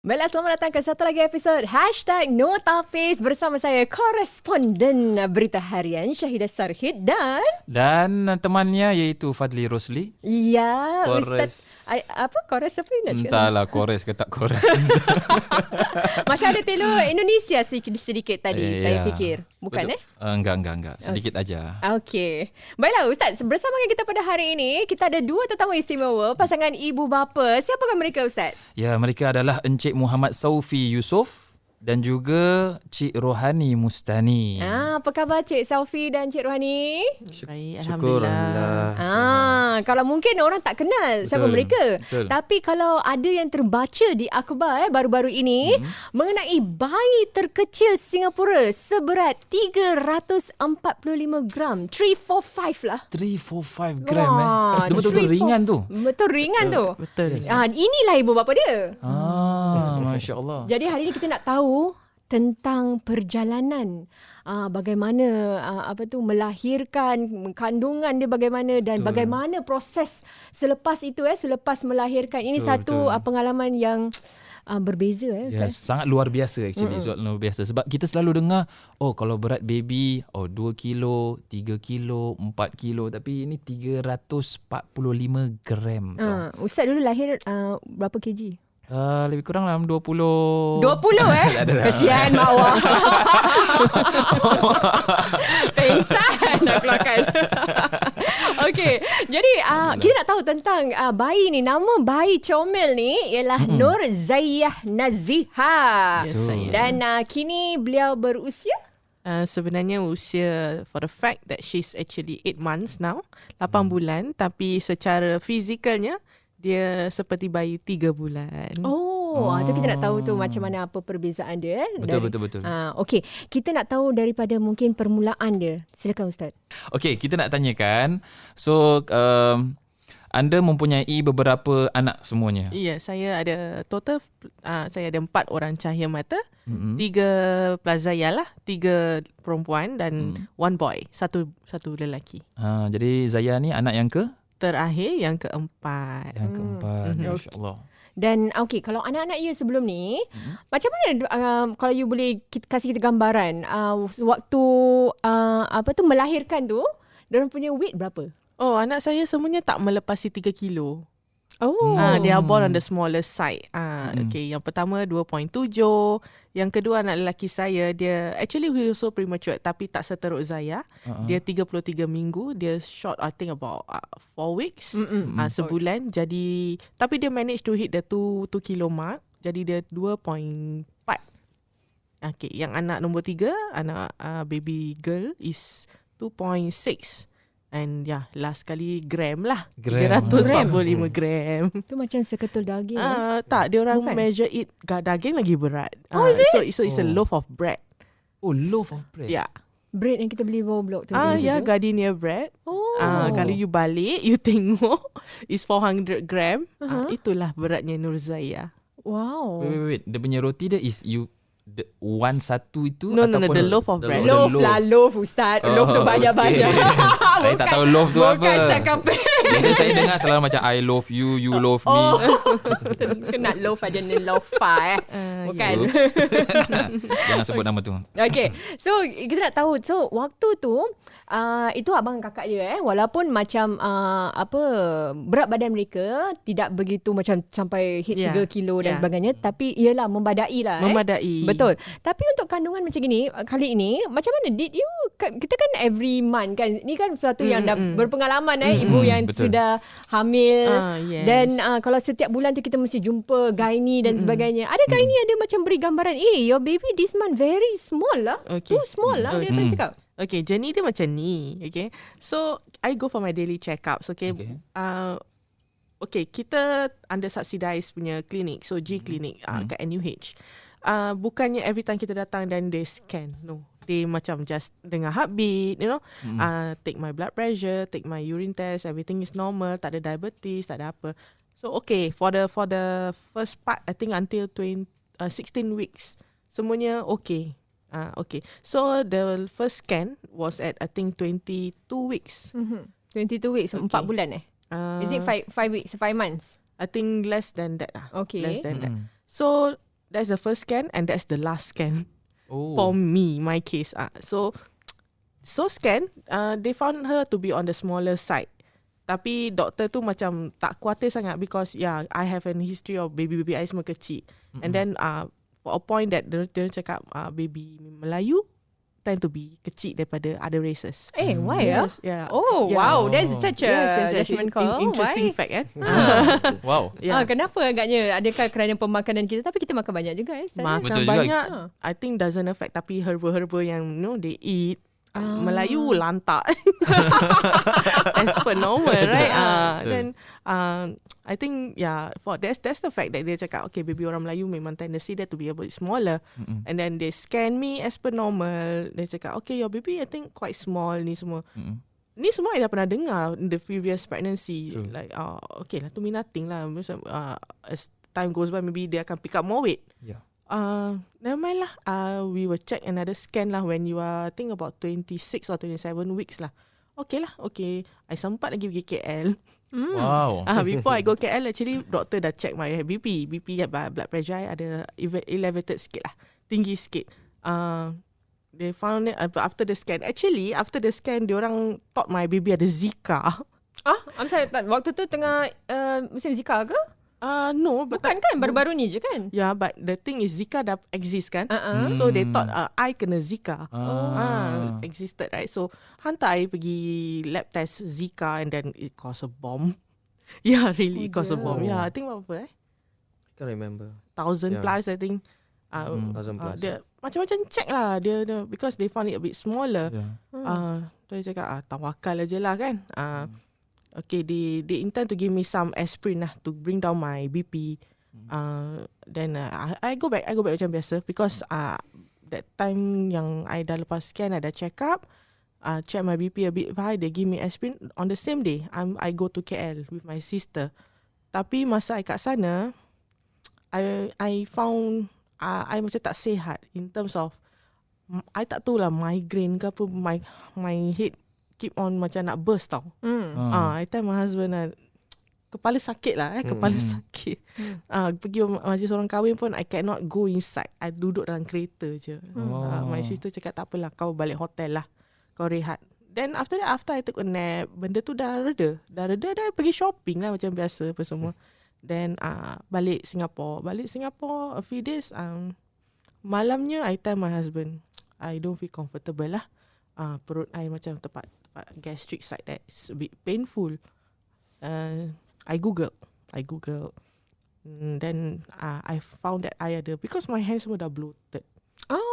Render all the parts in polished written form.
Baiklah, selamat datang ke satu lagi episod #NoTapis bersama saya, koresponden berita harian Syahidah Sarhid dan temannya iaitu Fadli Rosli. Ya, Kores. Ustaz. Kores apa nak cakap? Entahlah kores ke tak kores. Macam ada telur Indonesia sedikit tadi, saya fikir. Bukan Enggak. Sedikit aja. Okey. Baiklah Ustaz, bersama dengan kita pada hari ini, kita ada dua tetamu istimewa, pasangan ibu bapa. Siapakah mereka Ustaz? Ya, mereka adalah Encik Muhammad Saufi Yusof dan juga Cik Rohani Mustani. Apa khabar Cik Saufi dan Cik Rohani? Baik, Alhamdulillah. Kalau mungkin orang tak kenal siapa mereka. Betul. Tapi kalau ada yang terbaca di akhbar baru-baru ini mengenai bayi terkecil Singapura seberat 345 gram. 345 lah. 345 gram Wah, Dia betul-betul 345. ringan tu. Betul ringan tu. Betul. Inilah ibu bapa dia. Masya Allah. Jadi hari ini kita nak tahu tentang perjalanan bagaimana melahirkan, kandungan dia bagaimana dan bagaimana proses selepas itu selepas melahirkan. Ini satu pengalaman yang berbeza Yes, Ustaz. sangat luar biasa actually. Luar biasa sebab kita selalu dengar kalau berat baby 2 kilo, 3 kilo, 4 kilo, tapi ini 345 gram tau. Ustaz dulu lahir berapa kg? Lebih kurang dalam 20. 20 Kesian mak awak. Pengsan nak keluarkan. Okey, jadi kita nak tahu tentang bayi ni. Nama bayi comel ni ialah Nur Zayyah Naziha. Yes, saya. Dan kini beliau berusia Sebenarnya usia, for the fact that she's actually 8 months now, 8 bulan, tapi secara fizikalnya dia seperti bayi 3 bulan. Tu kita nak tahu tu macam mana apa perbezaan dia. Betul. Okey, kita nak tahu daripada mungkin permulaan dia. Silakan Ustaz. Okey, kita nak tanyakan. So, anda mempunyai beberapa anak semuanya. Ya, saya ada total, saya ada 4 orang cahaya mata, 3 Plazaya lah, 3 perempuan dan 1 boy, satu lelaki. Jadi Zaya ni anak yang Terakhir yang keempat. Masya Allah. Dan okey, kalau anak-anak you sebelum ni, macam mana kalau you boleh kasih kita gambaran waktu melahirkan tu, diorang punya weight berapa? Anak saya semuanya tak melepasi 3 kilo. They are born on the smaller side. Okay, yang pertama 2.7. Yang kedua anak lelaki saya, dia actually he also premature tapi tak seteruk Zaya. Dia 33 minggu. Dia short I think about 4 weeks. Sebulan. Jadi tapi dia manage to hit the 2 kilo mark. Jadi dia 2.4. Okay, yang anak nombor 3, anak baby girl is 2.6. And last kali gram lah. 345 gram. Tu macam seketul daging. Tak, dia orang Bukan? measure it daging lagi berat. Is it? So it's a loaf of bread. Loaf of bread. Yeah. Bread yang kita beli bawah blok tu. Gardenia bread. Kalau you balik, you tengok is 400 gram. Itulah beratnya Nur Zaya. Wow. Wait. Dia punya roti dia is satu itu No, ataupun the loaf of bread. Loaf Ustaz. Loaf tu banyak-banyak. Saya tak tahu loaf tu apa. Bukan sakapin. Biasanya saya dengar selalu macam I love you, you love me. Kena loaf aja ni lofa Bukan. Jangan sebut nama tu. Okay, so kita nak tahu. So waktu tu itu abang kakak dia walaupun macam berat badan mereka tidak begitu macam sampai hit 3 kilo dan sebagainya, tapi ialah membadai lah. Membadai. Betul. Tapi untuk kandungan macam gini kali ini, macam mana did you, kita kan every month kan, ni kan sesuatu yang dah berpengalaman ibu yang betul. sudah hamil Yes. dan kalau setiap bulan tu kita mesti jumpa gynae dan sebagainya. Ada gynae yang dia macam beri gambaran, your baby this month very small lah. Too small lah dia akan cakap. Okay, journey dia macam ni. Okay, so I go for my daily checkups. Okay, kita under subsidized punya klinik, so G klinik kat NUH. Bukannya every time kita datang dan they scan. No, they macam just dengar heartbeat, take my blood pressure, take my urine test, everything is normal, tak ada diabetes, tak ada apa. So okay, for the first part, I think until 16 weeks, semuanya okay. Okay, so the first scan was at I think 22 weeks. 22 weeks, 4 bulan Is it 5 weeks, 5 months? I think less than that. Okay. Less than that. So that's the first scan and that's the last scan Oh. for me, my case. So scan, they found her to be on the smaller side. Tapi doktor tu macam tak khawatir sangat because I have an history of baby I semua kecil. And then for a point that dia cakap baby Melayu tend to be kecil daripada other races. Why Yes, yeah. Oh, Yeah. wow. That's such a Yes. judgment call. Interesting Why? fact kan. Wow. Yeah. Kenapa agaknya? Adakah kerana pemakanan kita? Tapi kita makan banyak juga Ustaz. Makan Betul juga. banyak, I think doesn't affect. Tapi herba-herba yang they eat, Melayu lantak. As per normal, right? Then I think for that's the fact that dia cakap okay, baby orang Melayu memang tendency dia to be a bit smaller. And then they scan me as per normal. Dia cakap okay, your baby I think quite small ni semua. Ni semua I dah pernah dengar in the previous pregnancy. True. Like okay lah, to me nothing lah. As time goes by, maybe dia akan pick up more weight. Yeah. Never mind lah. We will check another scan lah when you are, I think about 26 or 27 weeks lah. Okay lah, okay. I sempat lagi pergi KL. Wow. Before I go KL, actually doktor dah check my BP. Blood pressure I ada elevated sikit lah. Tinggi sikit. They found it after the scan. Actually, after the scan, diorang thought my baby ada Zika. I'm sorry, waktu tu tengah musim Zika ke? No, but Bukan kan? Baru-baru ni je kan? yeah, but the thing is Zika dah exist kan. So they thought I kena Zika. Existed, right? So hantar I pergi lab test Zika and then it caused a bomb. Yeah, really, it caused a bomb. Yeah, I think berapa Can't remember. 1,000 plus, I think. 1,000 plus. Dia macam-macam check lah dia because they found it a bit smaller. Yeah. Dia cakap tawakal aje lah kan. Okay, they intend to give me some aspirin lah to bring down my BP. Then I go back macam biasa because that time yang I dah lepas scan, I dah check up, check my BP a bit high, they give me aspirin on the same day. I go to KL with my sister. Tapi masa I kat sana, I found I macam tak sihat in terms of I tak tahu lah migraine ke apa, my head keep on macam nak burst tau. I tell my husband kepala sakit lah kepala sakit. Pergi majlis orang kahwin pun I cannot go inside. I duduk dalam kereta je. My sister cakap tak apalah, kau balik hotel lah, kau rehat. Then after I took a nap, benda tu dah reda, dah pergi shopping lah macam biasa apa semua. Then balik Singapore a few days. Malamnya I tell my husband I don't feel comfortable lah. Perut I macam tempat gastric side that's a bit painful. I googled. Then I found that I ada, because my hands semua dah bloated.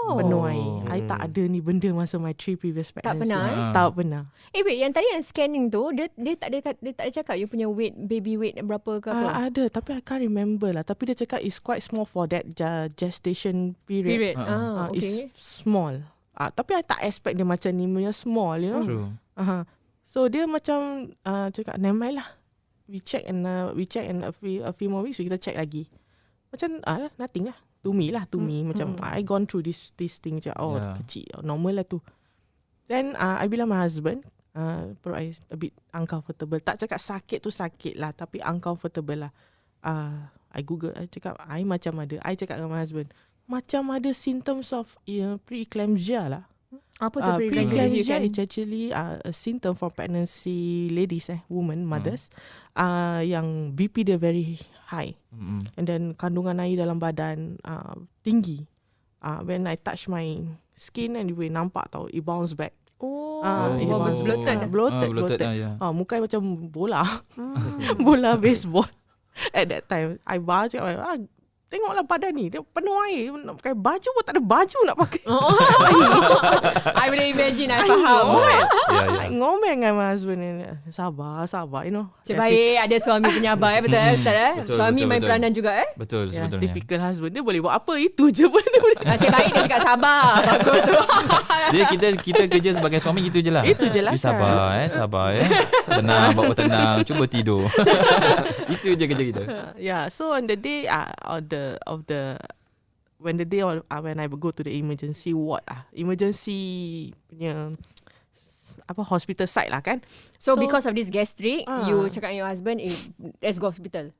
Penuh air. I tak ada ni benda masa my 3 previous pregnancy. pernah, Tak pernah. Wait, yang tadi yang scanning tu dia tak ada cakap you punya weight, baby weight berapa ke apa? Ada, tapi I can't remember lah. Tapi dia cakap it's quite small for that gestation period. Okay. It's small. Tapi I tak expect dia macam ni punya small, you know. True. So dia macam cakap never mind lah. We check and a few more weeks kita check lagi. Macam nothing lah. To me macam I gone through this thing macam kecil, normal lah tu. Then I bilang my husband, perut I a bit uncomfortable. Tak cakap sakit tu sakit lah, tapi uncomfortable lah. I google, I cakap I macam ada. I cakap dengan my husband, macam ada symptoms of preeclampsia lah. Apa tu preeclampsia is actually a symptom for pregnancy ladies, women, mothers, yang BP dia very high. And then kandungan air dalam badan tinggi. When I touch my skin and you nampak tau, it bounce back. Bloated. Muka macam bola. Bola baseball. At that time, I baca, tengoklah badan ni, dia penuh air. Nak pakai baju pun tak ada baju nak pakai. I boleh imagine, I faham. I ngomel dengan my husband ni. Sabar, you know. Sebaik ada suami penyabar, betul Ustaz? Betul, Suami betul, main betul. peranan juga Betul, sebetulnya. Typical husband. Dia boleh buat apa, itu je pun. Nasib baik dia cakap sabar. Bagus tu. Dia kita kerja sebagai suami gitu je lah. Itu je lah. Dia sabar. Tenang, bawa tenang. Cuba tidur. Itu je kerja kita. Yeah, so on the day when I go to the emergency ward emergency punya hospital side lah kan. So because of this gastric, you cakap dengan your husband, let's go hospital.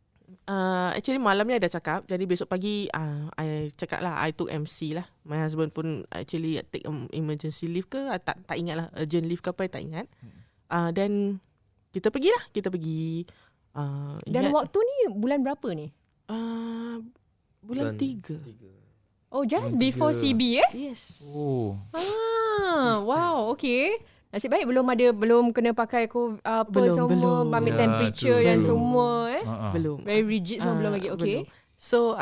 Actually malamnya dah cakap. Jadi besok pagi I cakap lah, I took MC lah. My husband pun actually take emergency leave ke, tak ingat lah, urgent leave ke apa, tak ingat. Then kita pergi lah. Kita pergi. Dan waktu ni bulan berapa ni? Bulan 3. Oh, just Bulan before 3. CB Yes. Oh. Wow, okay. Nasib baik belum kena pakai Belum. ambil Ya, temperature true, dan true. semua Belum. Very rigid semua belum lagi. Okay. Belum. So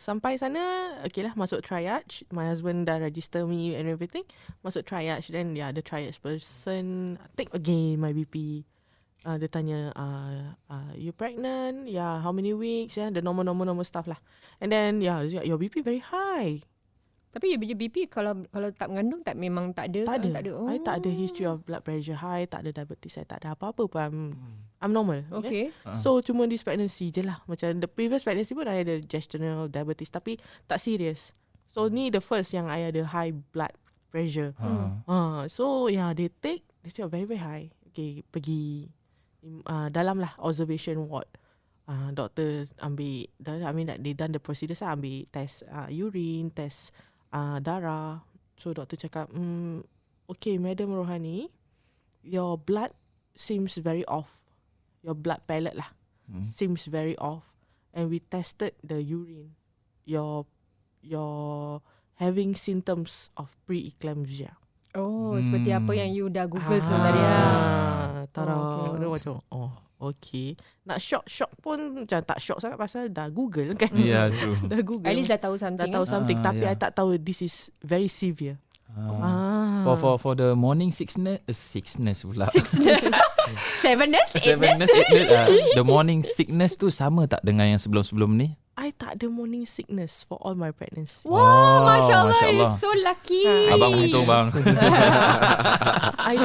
sampai sana, okay lah, masuk triage. My husband dah register me and everything. Masuk triage. Then the triage person take again my BP. Dia tanya, you pregnant? Yeah, how many weeks? Yeah, the normal stuff lah. And then your BP very high. Tapi BP kalau tak mengandung memang tak ada. Tak ada. Oh. I tak ada history of blood pressure high, tak ada diabetes, I tak ada apa-apa pun. I'm normal. Okay. So cuma this pregnancy je lah. Macam the previous pregnancy pun I ada gestational diabetes tapi tak serious. So ni the first yang I ada high blood pressure. So they say very very high. Okay, pergi dalam lah observation ward. Doktor ambil, they done the procedures lah, ambil test urine, test darah. So doktor cakap, okay Madam Rohani, your blood seems very off. Your blood pellet lah seems very off. And we tested the urine. You're having symptoms of pre-eclampsia. Oh, seperti apa yang you dah Google tadi. Tara. Dia macam, okay. Nak shock pun macam tak shock sangat pasal dah Google kan. Yeah, true. Dah Google. At least dah tahu something. Dah tahu something. Tapi yeah. I tak tahu this is very severe. For the morning sickness pula. Sevenness, Sevenness, the morning sickness tu sama tak dengan yang sebelum-sebelum ni? I tak ada morning sickness for all my pregnancy. Wow, Masya Allah, Masya Allah. you so lucky. Abang untung bang. I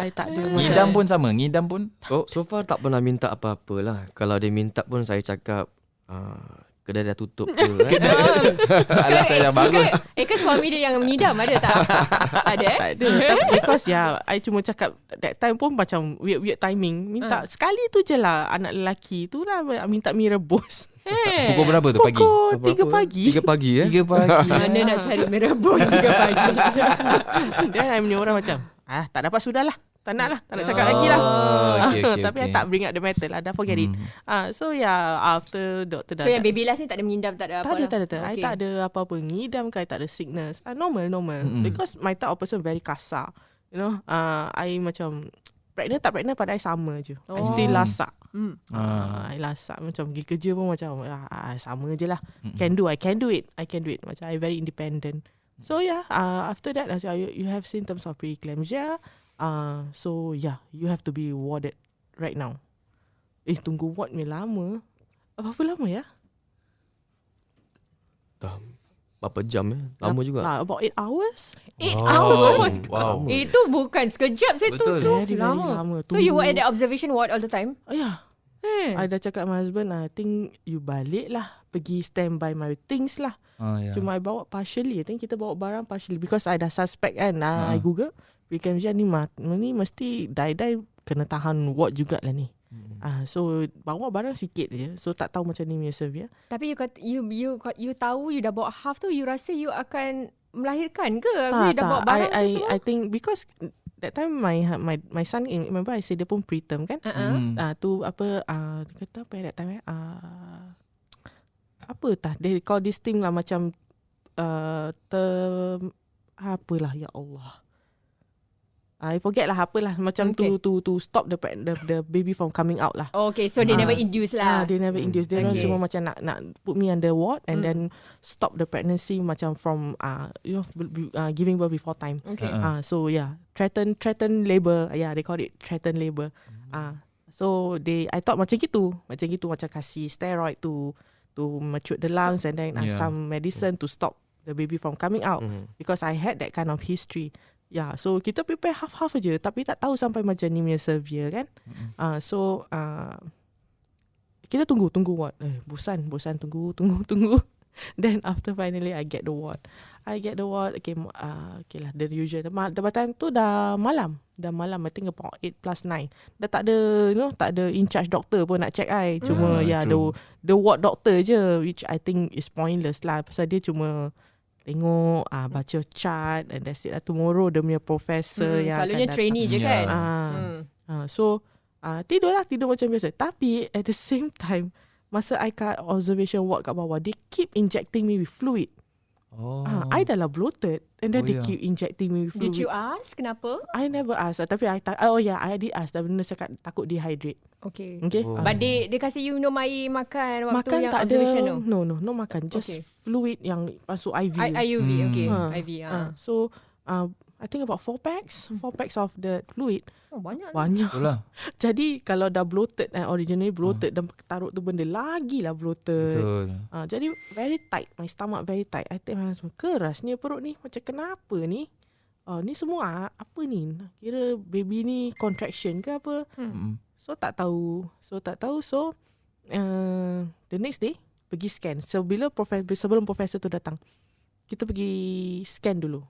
tak ada. Ngidam pun sama, ngidam pun. So far tak pernah minta apa-apa lah. Kalau dia minta pun saya cakap kedai dah tutup ke Alasan yang bagus. Kan suami dia yang mengidam ada tak? Ada Tak ada. Because I cuma cakap that time pun macam weird timing. Minta sekali tu je lah anak lelaki tu lah minta mi rebus. Pukul berapa tu pagi? Pukul 3 pagi. 3 pagi 3 pagi. Mana nak cari mi rebus 3 pagi? Dan I punya orang macam, tak dapat sudah lah. Tak nak lah. Tak nak cakap lagi lah. Okay, Tapi I tak bring up the matter lah. Dah forget it. So after doktor dah. So yang baby last ni tak ada mengidam, tak ada apa lah? Tak ada. I tak ada apa-apa ngidam ke, I tak ada sickness. Normal. Because my type of person very kasar. You know, I macam pregnant tak pregnant pada I sama je. I still lasak. I lasak macam pergi kerja pun macam sama je lah. I can do it. Macam I very independent. So after that you have symptoms of preeclampsia. So you have to be warded right now. Tunggu ward ni lama. Apa lama ya? Dah berapa jam lama juga. About 8 hours. 8 hours? Wow. Itu bukan sekejap saya Betul. tu Very lama. So you were at the observation ward all the time? I dah cakap my husband, I think you balik lah, pergi stand by my things lah. Cuma I bawa partially. I think kita bawa barang partially because I dah suspect kan. I Google preeclampsia ni mesti die kena tahan ward jugalah ni. So bawa barang sikit je. So tak tahu macam ni punya severe. Tapi you tahu you dah bawa half tu, you rasa you akan melahirkan ke? You dah bawa barang tu semua? I think because that time my son, remember I say dia pun preterm kan? Tu apa kata apa that time apa tah they call this thing lah macam apalah ya Allah. I forget lah apalah macam to stop the baby from coming out lah. Okay, so they never induce lah. They never induce. Dia orang cuma macam nak put me under ward and then stop the pregnancy macam from giving birth before time. Okay. So threaten labor. They call it threaten labor. So I thought macam gitu macam kasih steroid to mature the lungs and then some medicine to stop the baby from coming out because I had that kind of history. So kita prepare half-half je tapi tak tahu sampai macam ni punya severe kan. So kita tunggu ward. Bosan tunggu. Then after finally I get the ward. Okay, okay lah, the usual. The time tu dah malam, I think about 8+9. Dah tak ada, tak ada in charge doctor pun nak check I. Cuma the ward doctor je, which I think is pointless lah. Pasal dia cuma tengok, baca chart, and that's it lah. Tomorrow dia punya professor yang selalunya akan trainee je kan. So tidur macam biasa. Tapi at the same time, masa I kat observation ward kat bawah, they keep injecting me with fluid. I dah lah bloated, and then they keep injecting me with fluid. Did you ask kenapa? I never ask, tapi I did ask. Tapi nurse cakap takut dehydrate. Okay. But dia kasih you minum air, makan waktu makan yang tak observation ada. tu? No makan. Just fluid yang masuk IV. IUV, okay. IV. So I think about 4 packs of the fluid. Oh, banyak. Itulah. Jadi kalau dah bloated, originally bloated, dan taruh tu benda lagi lah bloated. Betul. Jadi very tight, my stomach very tight. I think kerasnya perut ni, macam kenapa ni? Ni semua apa ni? Kira baby ni contraction ke apa? So tak tahu. So the next day pergi scan. So sebelum profesor tu datang, kita pergi scan dulu.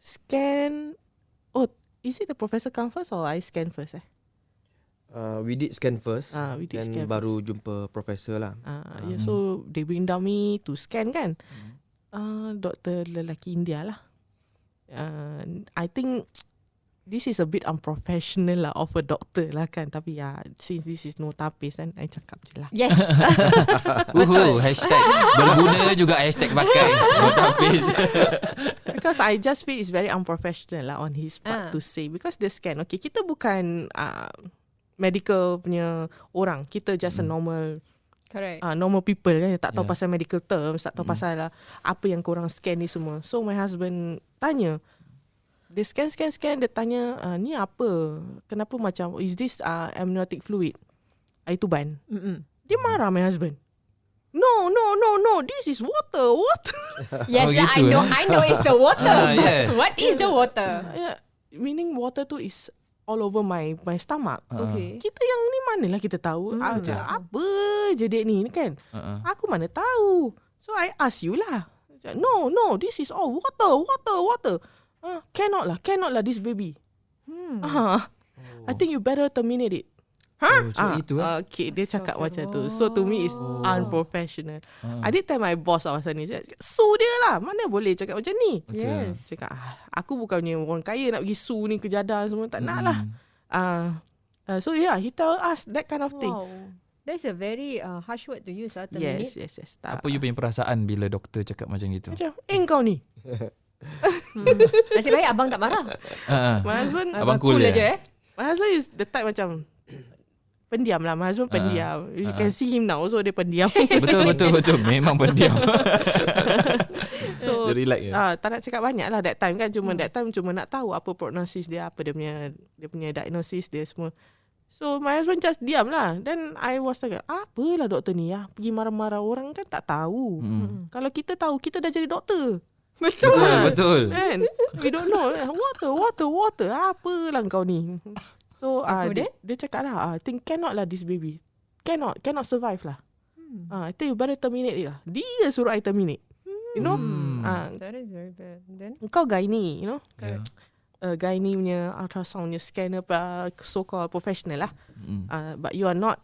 Scan. Is it the professor come first or I scan first? We did scan first. We did then scan baru jumpa profesor lah. So they bring down me to scan kan. Doktor lelaki India lah. I think this is a bit unprofessional lah of a doctor lah kan. Tapi since this is no tapis kan, I cakap je lah. Yes. Hashtag berguna juga hashtag pakai. Tapis. Because I just feel it's very unprofessional lah on his part to say. Because the scan, okay, kita bukan medical punya orang. Kita just a normal, correct. Normal people kan. Tak tahu pasal medical terms, tak tahu pasal apa yang korang scan ni semua. So my husband tanya, dia scan, dia tanya, ni apa? Kenapa macam, is this amniotic fluid? Air tuban. Dia marah my husband. No, this is water. Yes, gitu, I know it's the water. Yeah. What is the water? Meaning water tu is all over my stomach. Okay. Kita yang ni manalah kita tahu. Apa je dek ni kan? Aku mana tahu. So I ask you lah. No, this is all water. Cannot lah this baby. I think you better terminate it. Itu Okay, dia cakap macam tu. So to me is unprofessional. I did tell my boss pasal ni. Sue dia lah. Mana boleh cakap macam ni? Yes. Cakap aku bukannya orang kaya nak pergi sue ni ke jadah semua. Tak nak lah. So he tell us that kind of thing. Wow. That's a very harsh word to use. Terminate. Yes. Apa you punya perasaan bila doktor cakap macam gitu? Macam kau ni. Nasib baik abang tak marah. My husband abang cool aja. My husband is the type macam pendiam lah. My husband pendiam. You can see him now. So dia pendiam. Betul. Memang pendiam. So dia relax tak nak cakap banyak lah that time kan. Cuma that time cuma nak tahu apa prognosis dia, apa dia punya diagnosis dia semua. So my husband just diam lah. Then I was like, apalah doktor ni pergi marah-marah orang kan tak tahu. Kalau kita tahu, kita dah jadi doktor. Betul. Kan? We don't know. Water. Apalah kau ni. So dia cakap lah, I think cannot lah this baby. Cannot survive lah. I think you better terminate it lah. Dia suruh I terminate. You know? That is very bad. Then Kau gynae, you know? Yeah. Gynae punya ultrasound punya scanner, so-called professional lah. But you are not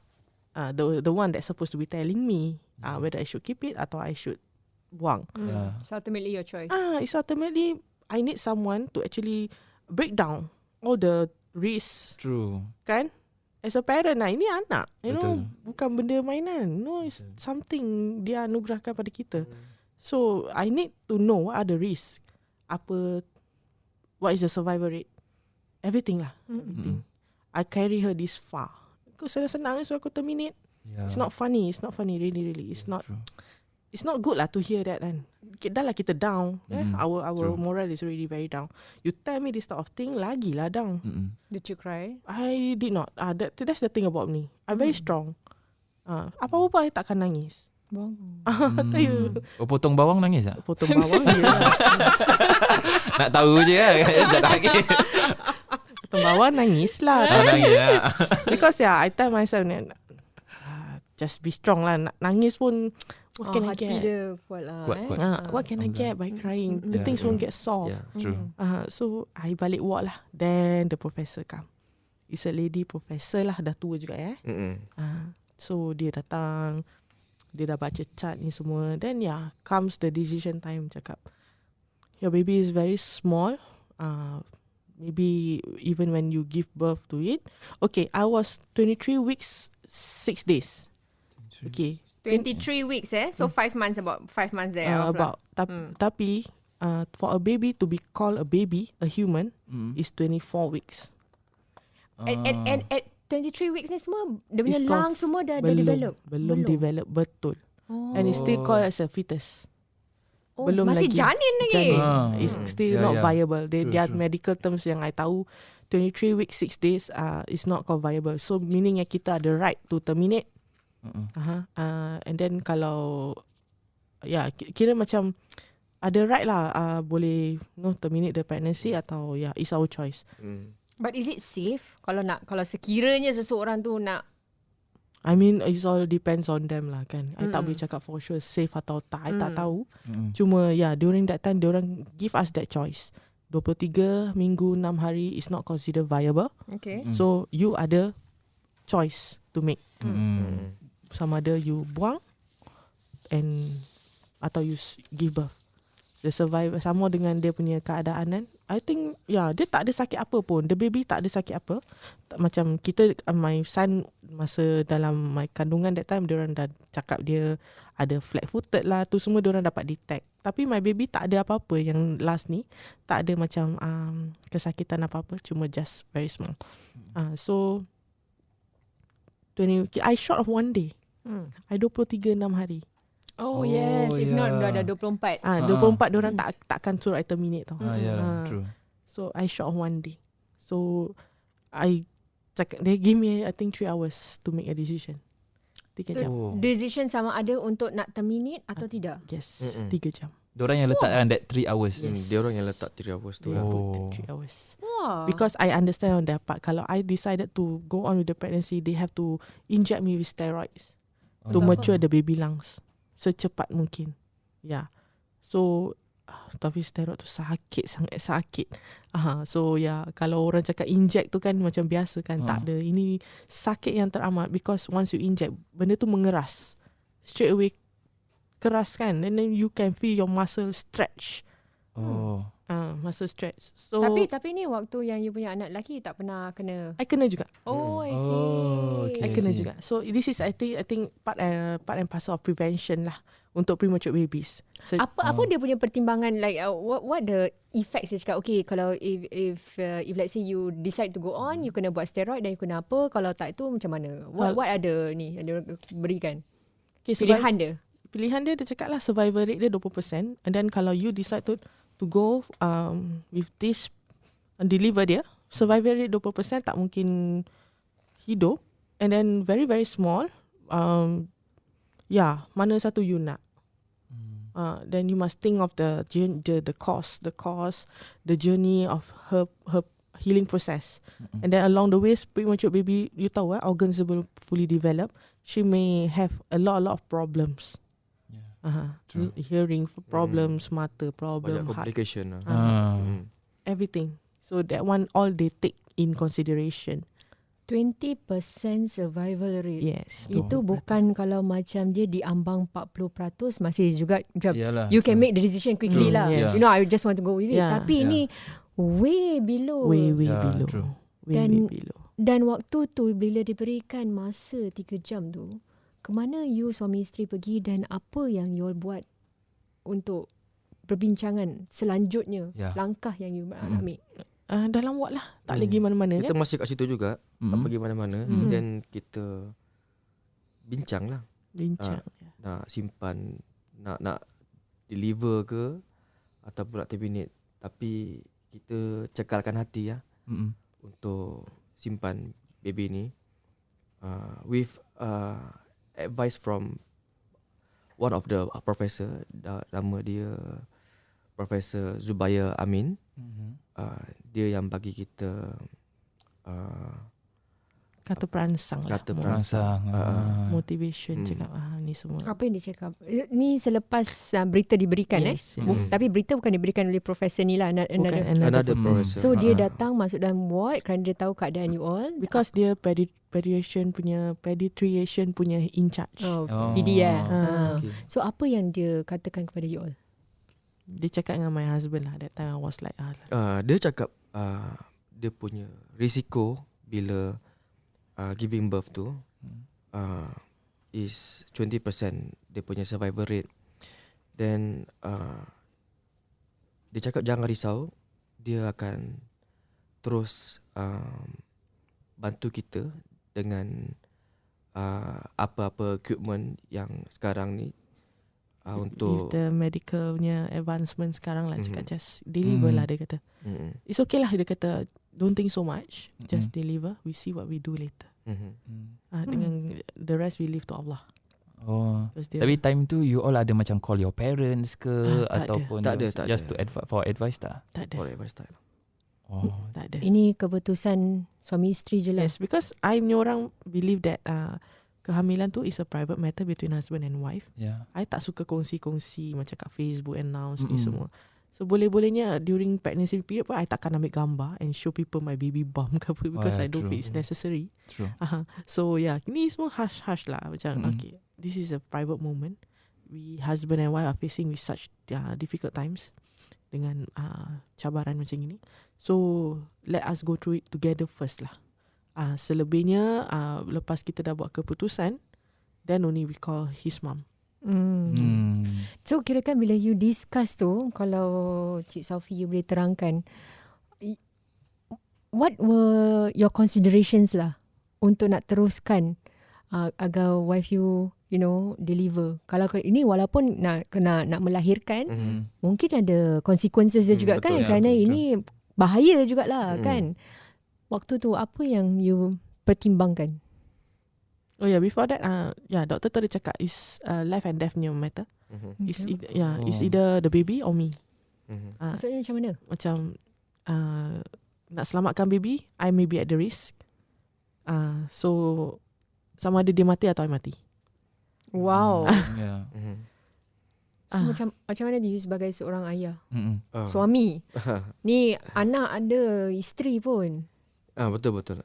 the one that's supposed to be telling me whether I should keep it atau I should buang. it's ultimately your choice. It's ultimately I need someone to actually break down all the risks. True. Kan? As a parent lah, ini anak. You know, Betul. bukan benda mainan. No, it's something dia anugerahkan pada kita. So, I need to know what are the risks. What is the survival rate? Everything lah. Everything. I carry her this far. Aku senang-senang so aku terminate. Yeah. It's not funny. Really. It's not. True. It's not good lah to hear that kan. Dah lah kita down. Our True. moral is really very down. You tell me this type of thing, lagilah down. Did you cry? I did not. That's the thing about me. I'm very strong. Apa-apa I takkan nangis. Tell you. Potong bawang nangis tak? Potong bawang dia. Nak tahu je lah. Tak lagi. Potong bawang nangis lah. Nangis lah. Because I tell myself just be strong lah. Nangis pun what can I hati get? dia kuat lah. Kuat. What can I get by crying? The Yeah, things true. won't get solved. Yeah. True. So I balik ward lah. Then the professor come. It's a lady professor lah, dah tua juga So dia datang, dia dah baca chart ni semua. Then comes the decision time, cakap, your baby is very small. Maybe even when you give birth to it. Okay, I was 23 weeks, 6 days. Okay. 23 weeks So 5 months, about 5 months there. Tapi for a baby to be called a baby, a human, is 24 weeks. And at 23 weeks ni semua, dia punya It's lung called semua dah belum develop. Belum develop betul. And it's still called as a fetus. Belum masih lagi. janin lagi. Janin. It's still not viable. True, Their true. medical terms yang I tahu, 23 weeks 6 days is not called viable. So meaning yang kita ada right to terminate. And then kalau kira macam ada right lah, boleh terminate the pregnancy atau it's our choice. But is it safe kalau sekiranya seseorang tu nak? I mean, it all depends on them lah kan. I tak boleh cakap for sure safe atau tak. I tak tahu. Cuma during that time, diorang give us that choice. 23 minggu 6 hari is not considered viable. Okay. So you ada choice to make. Sama ada you buang atau you give birth. The survivor sama dengan dia punya keadaan kan. I think dia tak ada sakit apa pun. The baby tak ada sakit apa. Macam kita, my son masa dalam my kandungan that time, diorang dah cakap dia ada flat footed lah. Tu semua diorang dapat detect. Tapi my baby tak ada apa-apa. Yang last ni tak ada macam kesakitan apa-apa. Cuma just very small. So I short of 1 day. I 23 6 hari. Oh yes, if not dah 24. 24 diorang takkan suruh I terminate tau. Yalah, true. So I short of 1 day. So I cakap, they give me I think 3 hours to make a decision. 3 jam. Decision sama ada untuk nak terminate atau tidak? Yes, 3 jam. Diorang yang letakkan that 3 hours. Dia orang yang letak 3 hours tu lah. Put that 3 hours. Wah. Because I understand on their part, kalau I decided to go on with the pregnancy, they have to inject me with steroids to mature the baby lungs secepat mungkin. So tapi steroid tu sakit, sangat sakit. So kalau orang cakap inject tu kan macam biasa kan, tak ada. Ini sakit yang teramat because once you inject, benda tu mengeras. Straight away keras kan, and then you can feel your muscle stretch. Muscle stretch. So Tapi ni waktu yang you punya anak lelaki tak pernah kena. I kena juga. I see. I kena juga. So this is I think part and parcel of prevention lah untuk premature babies. So, Apa dia punya pertimbangan, like what the effects dia cakap? Okay, kalau if let's say you decide to go on, you kena buat steroid dan you kena apa? Kalau tak tu macam mana? What ada ni yang dia berikan? Pilihan dia cakap lah survival rate dia 20%, and then kalau you decide to go with this and deliver dia, survival rate 20% tak mungkin hidup, and then very very small. Mana satu you nak? Then you must think of the cost, the journey of her healing process, and then along the way, premature baby, you tahu organs will fully develop. She may have a lot of problems. Hearing problems, mata problem, Banyak heart, complication lah. everything. So that one all they take in consideration. 20% survival rate. Yes. Itu bukan kalau macam dia diambang 40%, masih juga macam Yalah, you can true. make the decision quickly True, lah. yes. You know, I just want to go with it. Yeah. Tapi ni way below. Way Yeah, below. true. Way Dan- below. Dan waktu tu bila diberikan masa 3 jam tu, kemana you suami isteri pergi dan apa yang you all buat untuk perbincangan selanjutnya, langkah yang you ambil? Dalam ward lah. Tak lagi mana-mana Kita kan. masih kat situ juga. Tak pergi mana-mana. Then kita bincang lah. Bincang. Nak simpan, nak deliver ke ataupun nak terminate. Tapi kita cekalkan hati untuk simpan baby ni with advice from one of the professor, nama dia Profesor Zubaya Amin. Dia yang bagi kita Kata perangsang lah. Kata perangsang. Motivation cakap ni semua. Apa yang dia cakap? Ni selepas berita diberikan Yes. Tapi berita bukan diberikan oleh profesor ni lah. Another professor. So dia datang masuk dalam ward kerana dia tahu keadaan you all. Because dia pediatrician punya in charge. PD Okay. So apa yang dia katakan kepada you all? Dia cakap dengan my husband lah. That time I was like Dia cakap dia punya risiko bila giving birth tu is 20% dia punya survival rate. Then dia cakap jangan risau, dia akan terus bantu kita dengan apa-apa equipment yang sekarang ni untuk with the medical punya advancement sekarang lah, cakap just deliver lah, dia kata. It's okay lah, dia kata don't think so much, just deliver, we see what we do later. Dengan the rest we leave to Allah. Tapi time tu you all ada macam call your parents ke ataupun Tak ada. just to for advice tak? Tak ada. For advice tak. Tak ada. Ini keputusan suami isteri je lah. Yes, because I punya orang believe that kehamilan tu is a private matter between husband and wife. Yeah. I tak suka kongsi-kongsi macam kat Facebook announce ni semua. So boleh-bolehnya during pregnancy period pun I takkan ambil gambar and show people my baby bump ke apa, because I don't feel it's necessary. True. So yeah, ni semua hush-hush lah. Macam okay, this is a private moment. We husband and wife are facing with such difficult times dengan cabaran macam ini. So let us go through it together first lah. Selebihnya lepas kita dah buat keputusan, then only we call his mom. So kirakan bila you discuss tu, kalau Cik Safi you boleh terangkan, what were your considerations lah untuk nak teruskan agar wife you deliver? Kalau ini walaupun nak melahirkan, mungkin ada consequences dia juga kan, kerana ini bahaya jugalah kan. Waktu tu apa yang you pertimbangkan? Oh yeah, before that doktor tu ada cakap is life and death punya matter. It's either the baby or me. Maksudnya macam mana? Macam nak selamatkan baby, I may be at the risk. So sama ada dia mati atau I mati. Wow. Yeah. So macam mana you sebagai seorang ayah, suami, ni anak ada, isteri pun. Betul.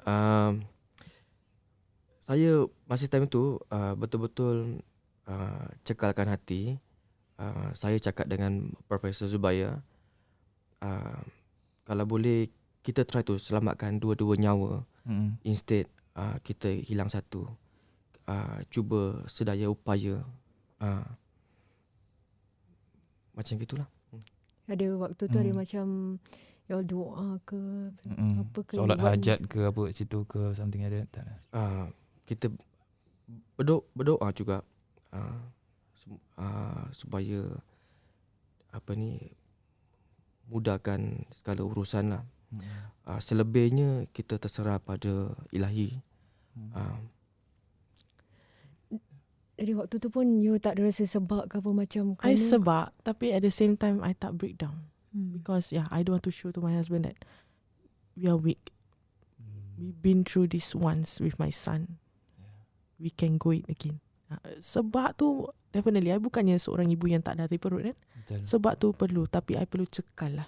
Saya masa time tu betul-betul cekalkan hati. Saya cakap dengan Profesor Zubaya, kalau boleh kita try to selamatkan dua-dua nyawa. Instead kita hilang satu. Cuba sedaya upaya. Macam gitulah. Ada waktu tu ada macam y'all doa ke apa ke, solat hajat ke apa situ ke something ada tak? Kita berdoa juga supaya mudahkan segala urusan lah. Selebihnya kita terserah pada Ilahi. Jadi waktu tu pun you tak ada rasa sebab ke apa macam? I sebab, tapi at the same time I tak breakdown. Because I don't want to show to my husband that we are weak. We've been through this once with my son. We can go it again. Sebab tu definitely I bukannya seorang ibu yang tak ada hati perut kan. Betul. Sebab tu perlu, tapi I perlu cekal lah.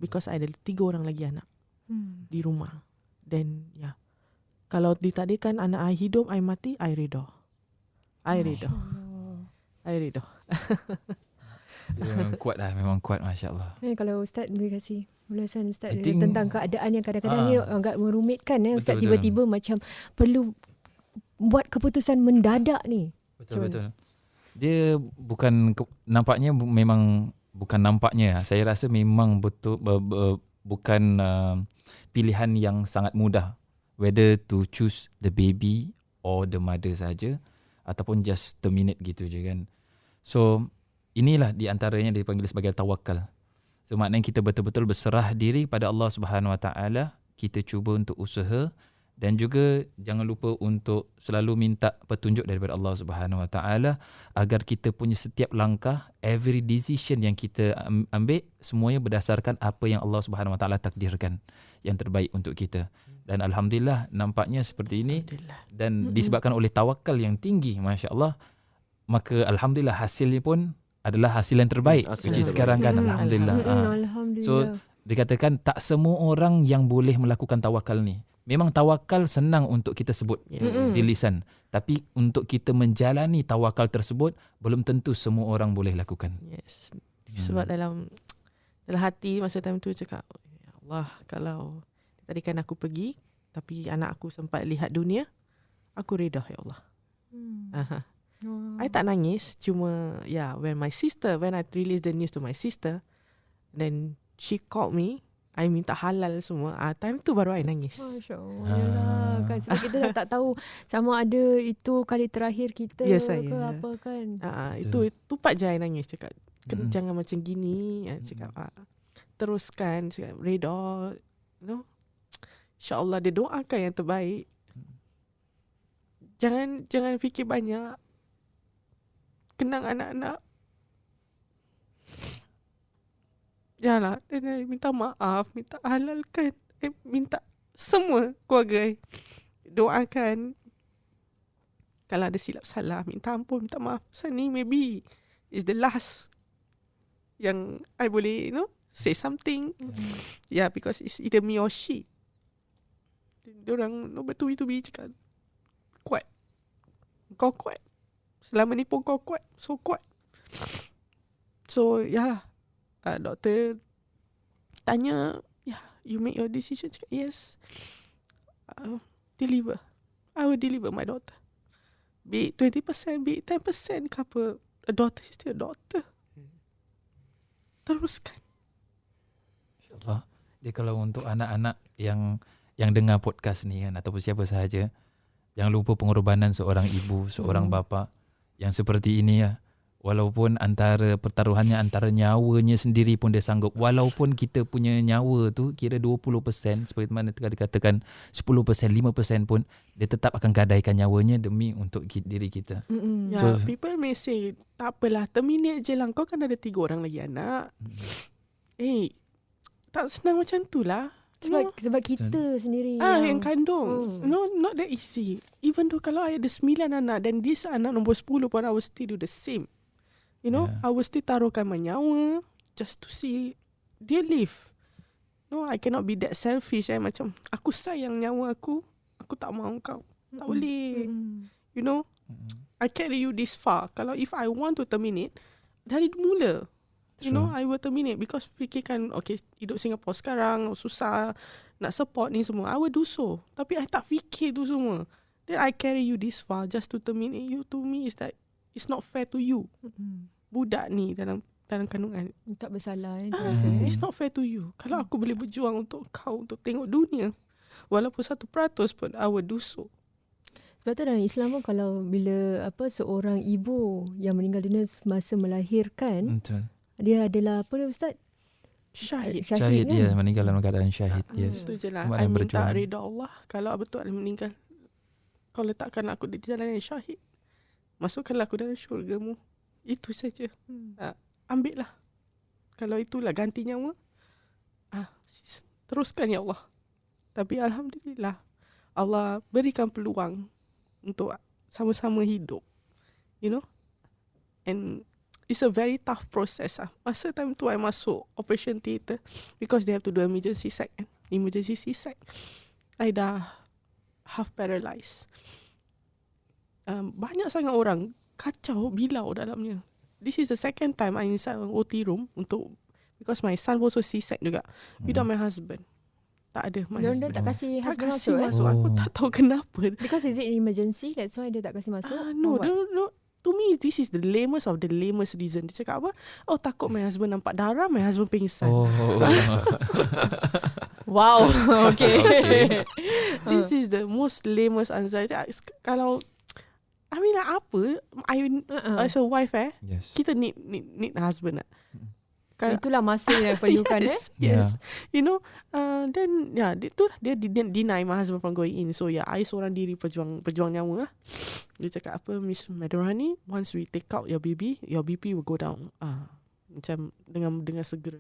Because I ada 3 orang lagi anak di rumah. Then kalau ditakdirkan anak I hidup, I mati, I redha. I redha. Memang kuat lah, memang kuat, Masya Allah. Kalau Ustaz boleh kasih ulasan Ustaz tentang keadaan yang kadang-kadang ni agak merumitkan Ustaz, betul. tiba-tiba macam perlu buat keputusan mendadak ni. Betul. Dia bukan nampaknya memang bukan nampaknya. Saya rasa memang betul bukan pilihan yang sangat mudah, whether to choose the baby or the mother saja ataupun just terminate gitu je kan. So inilah di antaranya dipanggil sebagai tawakal. So maknanya kita betul-betul berserah diri pada Allah Subhanahu Wa Taala. Kita cuba untuk usaha dan juga jangan lupa untuk selalu minta petunjuk daripada Allah Subhanahu Wa Taala agar kita punya setiap langkah, every decision yang kita ambil semuanya berdasarkan apa yang Allah Subhanahu Wa Taala takdirkan yang terbaik untuk kita. Dan alhamdulillah nampaknya seperti ini. Dan disebabkan oleh tawakal yang tinggi, masya-Allah, maka alhamdulillah hasilnya pun adalah hasil yang terbaik. Which is sekarang kan alhamdulillah. Alhamdulillah. So dikatakan tak semua orang yang boleh melakukan tawakal ni. Memang tawakal senang untuk kita sebut di lisan, tapi untuk kita menjalani tawakal tersebut belum tentu semua orang boleh lakukan. Yes. Sebab dalam hati masa time tu cakap, ya Allah, kalau tadi kan aku pergi tapi anak aku sempat lihat dunia, aku reda ya Allah. I tak nangis, cuma when I release the news to my sister, then she called me, I minta halal semua. Time tu baru I nangis. Masya Allah. Kan sebab kita dah tak tahu sama ada itu kali terakhir kita ke apa kan. Itu part je I nangis cakap. Jangan macam gini. Cakap teruskan, cakap reda. InsyaAllah dia doakan yang terbaik. Jangan fikir banyak. Kenang anak-anak. Yalah, dan minta maaf, minta halalkan, minta semua keluarga doakan. Kalau ada silap salah, minta ampun, minta maaf. So ni maybe is the last yang I boleh say something. Because it's either me or she. Diorang bertubi-tubi cakap, kuat. Kau kuat. Selama ni pun kau kuat. So kuat. So doktor tanya, you make your decision? Cakap, yes. Deliver. I will deliver my daughter. Be it 20%, be it 10%, apa. A daughter is still a daughter. Teruskan. InsyaAllah. Dia kalau untuk anak-anak yang dengar podcast ni kan, ataupun siapa sahaja, jangan lupa pengorbanan seorang ibu, seorang bapa yang seperti ini ya. Walaupun antara pertaruhannya antara nyawanya sendiri pun dia sanggup. Walaupun kita punya nyawa tu kira 20%, seperti mana dikatakan 10%, 5% pun, dia tetap akan gadaikan nyawanya demi untuk diri kita. So, people may say, tak apalah, terminate je lah. Kau kan ada 3 orang lagi anak. Tak senang macam tu lah. Sebab kita sendiri yang kandung. Not that easy. Even though kalau I ada 9 anak dan this anak nombor 10 pun, I will still do the same. I will still taruhkan my nyawa just to see dia live. I cannot be that selfish. Macam aku sayang nyawa aku tak mahu kau. Tak boleh. I carry you this far. Kalau if I want to terminate, dari mula, I will terminate. Because fikirkan, okay, hidup Singapore sekarang susah, nak support ni semua, I will do so. Tapi I tak fikir tu semua. Then I carry you this far just to terminate you. To me is that it's not fair to you. Budak ni dalam kandungan tak bersalah. It's not fair to you. Kalau aku boleh berjuang untuk kau, untuk tengok dunia, walaupun 1% pun, I will do so. Sebab tu dalam Islam pun, kalau bila seorang ibu yang meninggal dunia semasa melahirkan, dia adalah apa dia Ustaz? Syahid kan? Ya, meninggal dalam keadaan syahid. Yes. Itu je lah. I minta reda Allah. Kalau betul I meninggal, kau letakkan aku di jalan yang syahid, masukkanlah aku dalam syurga-Mu. Itu saja. Ambil lah. Kalau itulah ganti nyawa, teruskan ya Allah. Tapi alhamdulillah, Allah berikan peluang untuk sama-sama hidup. And it's a very tough process. Masa time tu I masuk operation theatre, because they have to do emergency C-sec. I dah half paralyzed. Banyak sangat orang kacau, bilau dalamnya. This is the second time I inside an OT room because my son was also C-sec juga, without my husband. Tak ada my husband. Dia tak kasih husband masuk. Aku tak tahu kenapa. Because is it emergency, that's why dia tak kasih masuk? No. To me, this is the lamest of the lamest reason. Dia cakap apa? Takut my husband nampak darah, my husband pingsan. Wow. Okay. This is the most lamest answer. Kalau apa? As a wife, yes, kita need husband. Itulah masa yang perlukan. Yes. Then dia deny my husband from going in. So I seorang diri pejuang nyawa lah. Dia cakap apa, Miss Madhurani, once we take out your BP will go down. Macam dengan segera.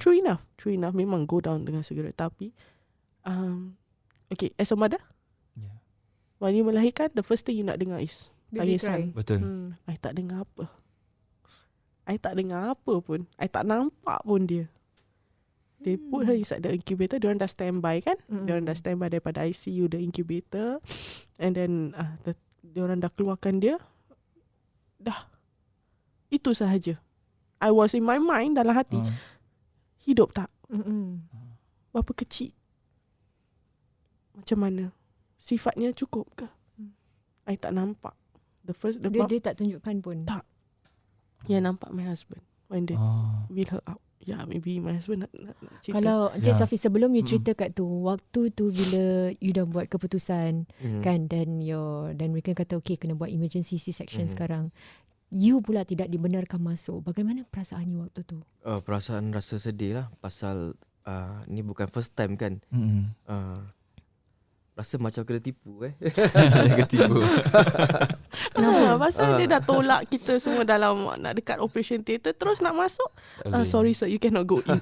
True enough memang go down dengan segera. Tapi Okay, as a mother, Yeah. when you melahirkan, the first thing you nak dengar is Baby tangisan. cry. Betul. I tak dengar apa. I tak dengar apa pun. I tak nampak pun dia. They put her inside the incubator. Diorang dah standby kan? Diorang dah standby daripada ICU, the incubator. And then diorang dah keluarkan dia. Dah. Itu sahaja. I was in my mind, dalam hati. Hidup tak? Berapa kecil? Macam mana? Sifatnya cukup ke? I tak nampak. Dia tak tunjukkan pun. Tak. Yang nampak my husband when they wheel her out. Yeah, maybe my husband nak cerita. Kalau Encik Safi sebelum you cerita kat tu, waktu tu bila you dah buat keputusan kan, dan mereka kata okay kena buat emergency C-section sekarang, you pula tidak dibenarkan masuk. Bagaimana perasaan you waktu tu? Perasaan rasa sedih lah pasal ni bukan first time kan. Rasa macam kena tipu Kena tipu. Kenapa? Pasal dia dah tolak kita semua dalam nak dekat operation theatre, terus nak masuk. Sorry sir, you cannot go in.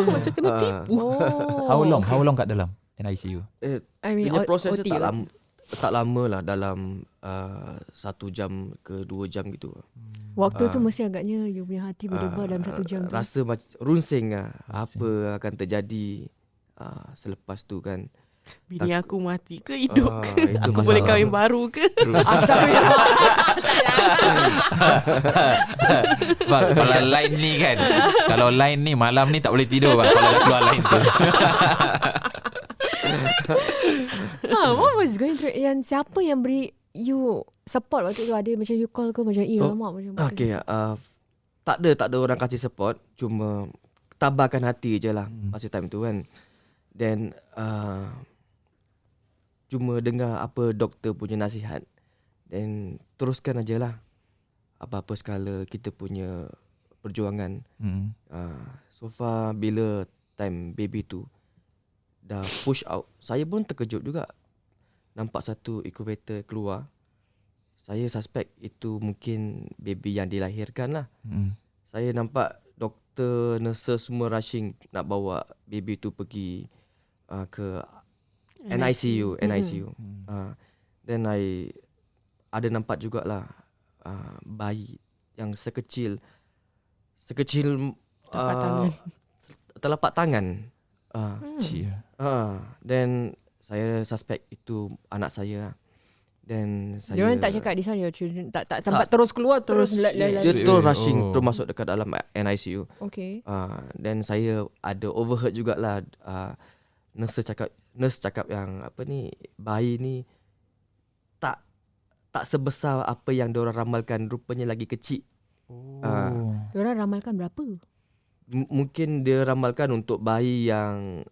Macam kena tipu. How long kat dalam NICU? I mean, Punya proses OT dia tak lama lah, dalam 1 jam ke 2 jam gitu. Waktu tu mesti agaknya you punya hati berdebar dalam 1 jam tu. Rasa macam runsing lah. Apa akan terjadi selepas tu kan. Bini aku mati ke hidup ke? itu Aku masalah. boleh kahwin baru ke? Astagfirullah. Bang, kalau line ni kan, kalau line ni malam ni tak boleh tidur bang, kalau dah keluar line tu. What was going through? Siapa yang beri you support waktu tu? Ada macam you call ke macam alamak macam Okay, tak ada orang kasih support, cuma tabarkan hati je lah masa time tu kan. Then cuma dengar apa doktor punya nasihat, then teruskan aja lah. Apa-apa skala kita punya perjuangan. So far bila time baby tu dah push out, saya pun terkejut juga. Nampak satu incubator keluar. Saya suspect itu mungkin baby yang dilahirkan lah. Saya nampak doktor, nurses semua rushing nak bawa baby tu pergi ke NICU. Then I ada nampak jugalah bayi yang sekecil telapak tangan. Kecil. Then saya suspect itu anak saya. Then saya, diorang tak cakap di sana children tak tempat terus keluar terus dia terus rushing terus masuk dekat dalam NICU. Okay. Then saya ada overheard jugalah nurse cakap yang apa ni, bayi ni tak sebesar apa yang diorang ramalkan, rupanya lagi kecil. Diorang ramalkan berapa? Mungkin dia ramalkan untuk bayi yang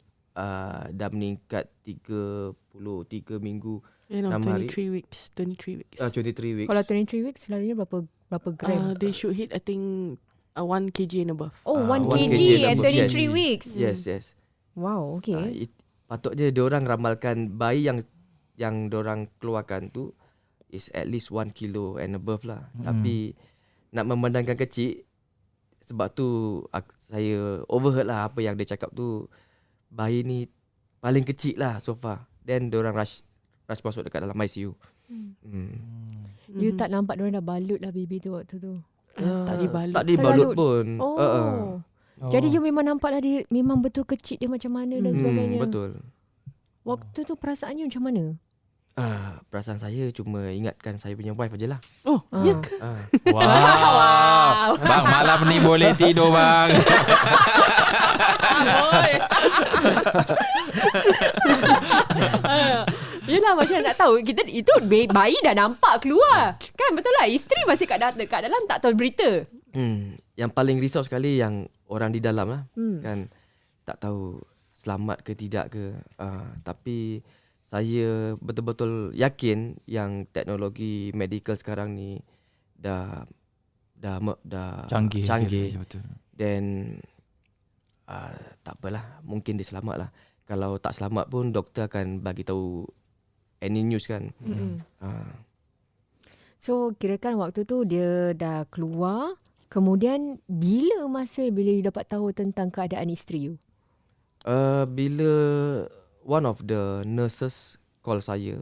dah meningkat 33 minggu. 23 weeks. 23 weeks. 23 weeks. Kalau 23 weeks selalunya berapa gram? They should hit I think 1 kg and above. 1 1 kg and at above. 23 weeks. Yes. Wow, okay. Patutnya diorang ramalkan bayi yang diorang keluarkan tu is at least 1 kilo and above lah. Tapi nak memandangkan kecil, sebab tu saya overheard lah apa yang dia cakap tu, bayi ni paling kecil lah so far. Then diorang rush masuk dekat dalam ICU. You tak nampak diorang dah balut lah baby tu waktu tu? Tak dibalut. Tak dibalut pun. Jadi you memang nampak lah dia memang betul kecil dia macam mana dan sebagainya. Betul. Waktu tu perasaan you macam mana? Perasaan saya cuma ingatkan saya punya wife aje lah. Oh, ya ke? Wow. Bang, malam ni boleh tidur bang. Yelah, macam nak tahu kita itu bayi dah nampak keluar. Kan betul lah, isteri masih kat dalam tak tahu berita. Yang paling risau sekali yang orang di dalam lah. Kan tak tahu selamat ke tidak ke. Tapi saya betul-betul yakin yang teknologi medical sekarang ni dah Canggih. Betul. Dan tak apalah, mungkin dia selamat lah. Kalau tak selamat pun doktor akan bagi tahu any news kan. So kirakan waktu tu dia dah keluar. Kemudian bila you dapat tahu tentang keadaan isteri you? Bila one of the nurses call saya,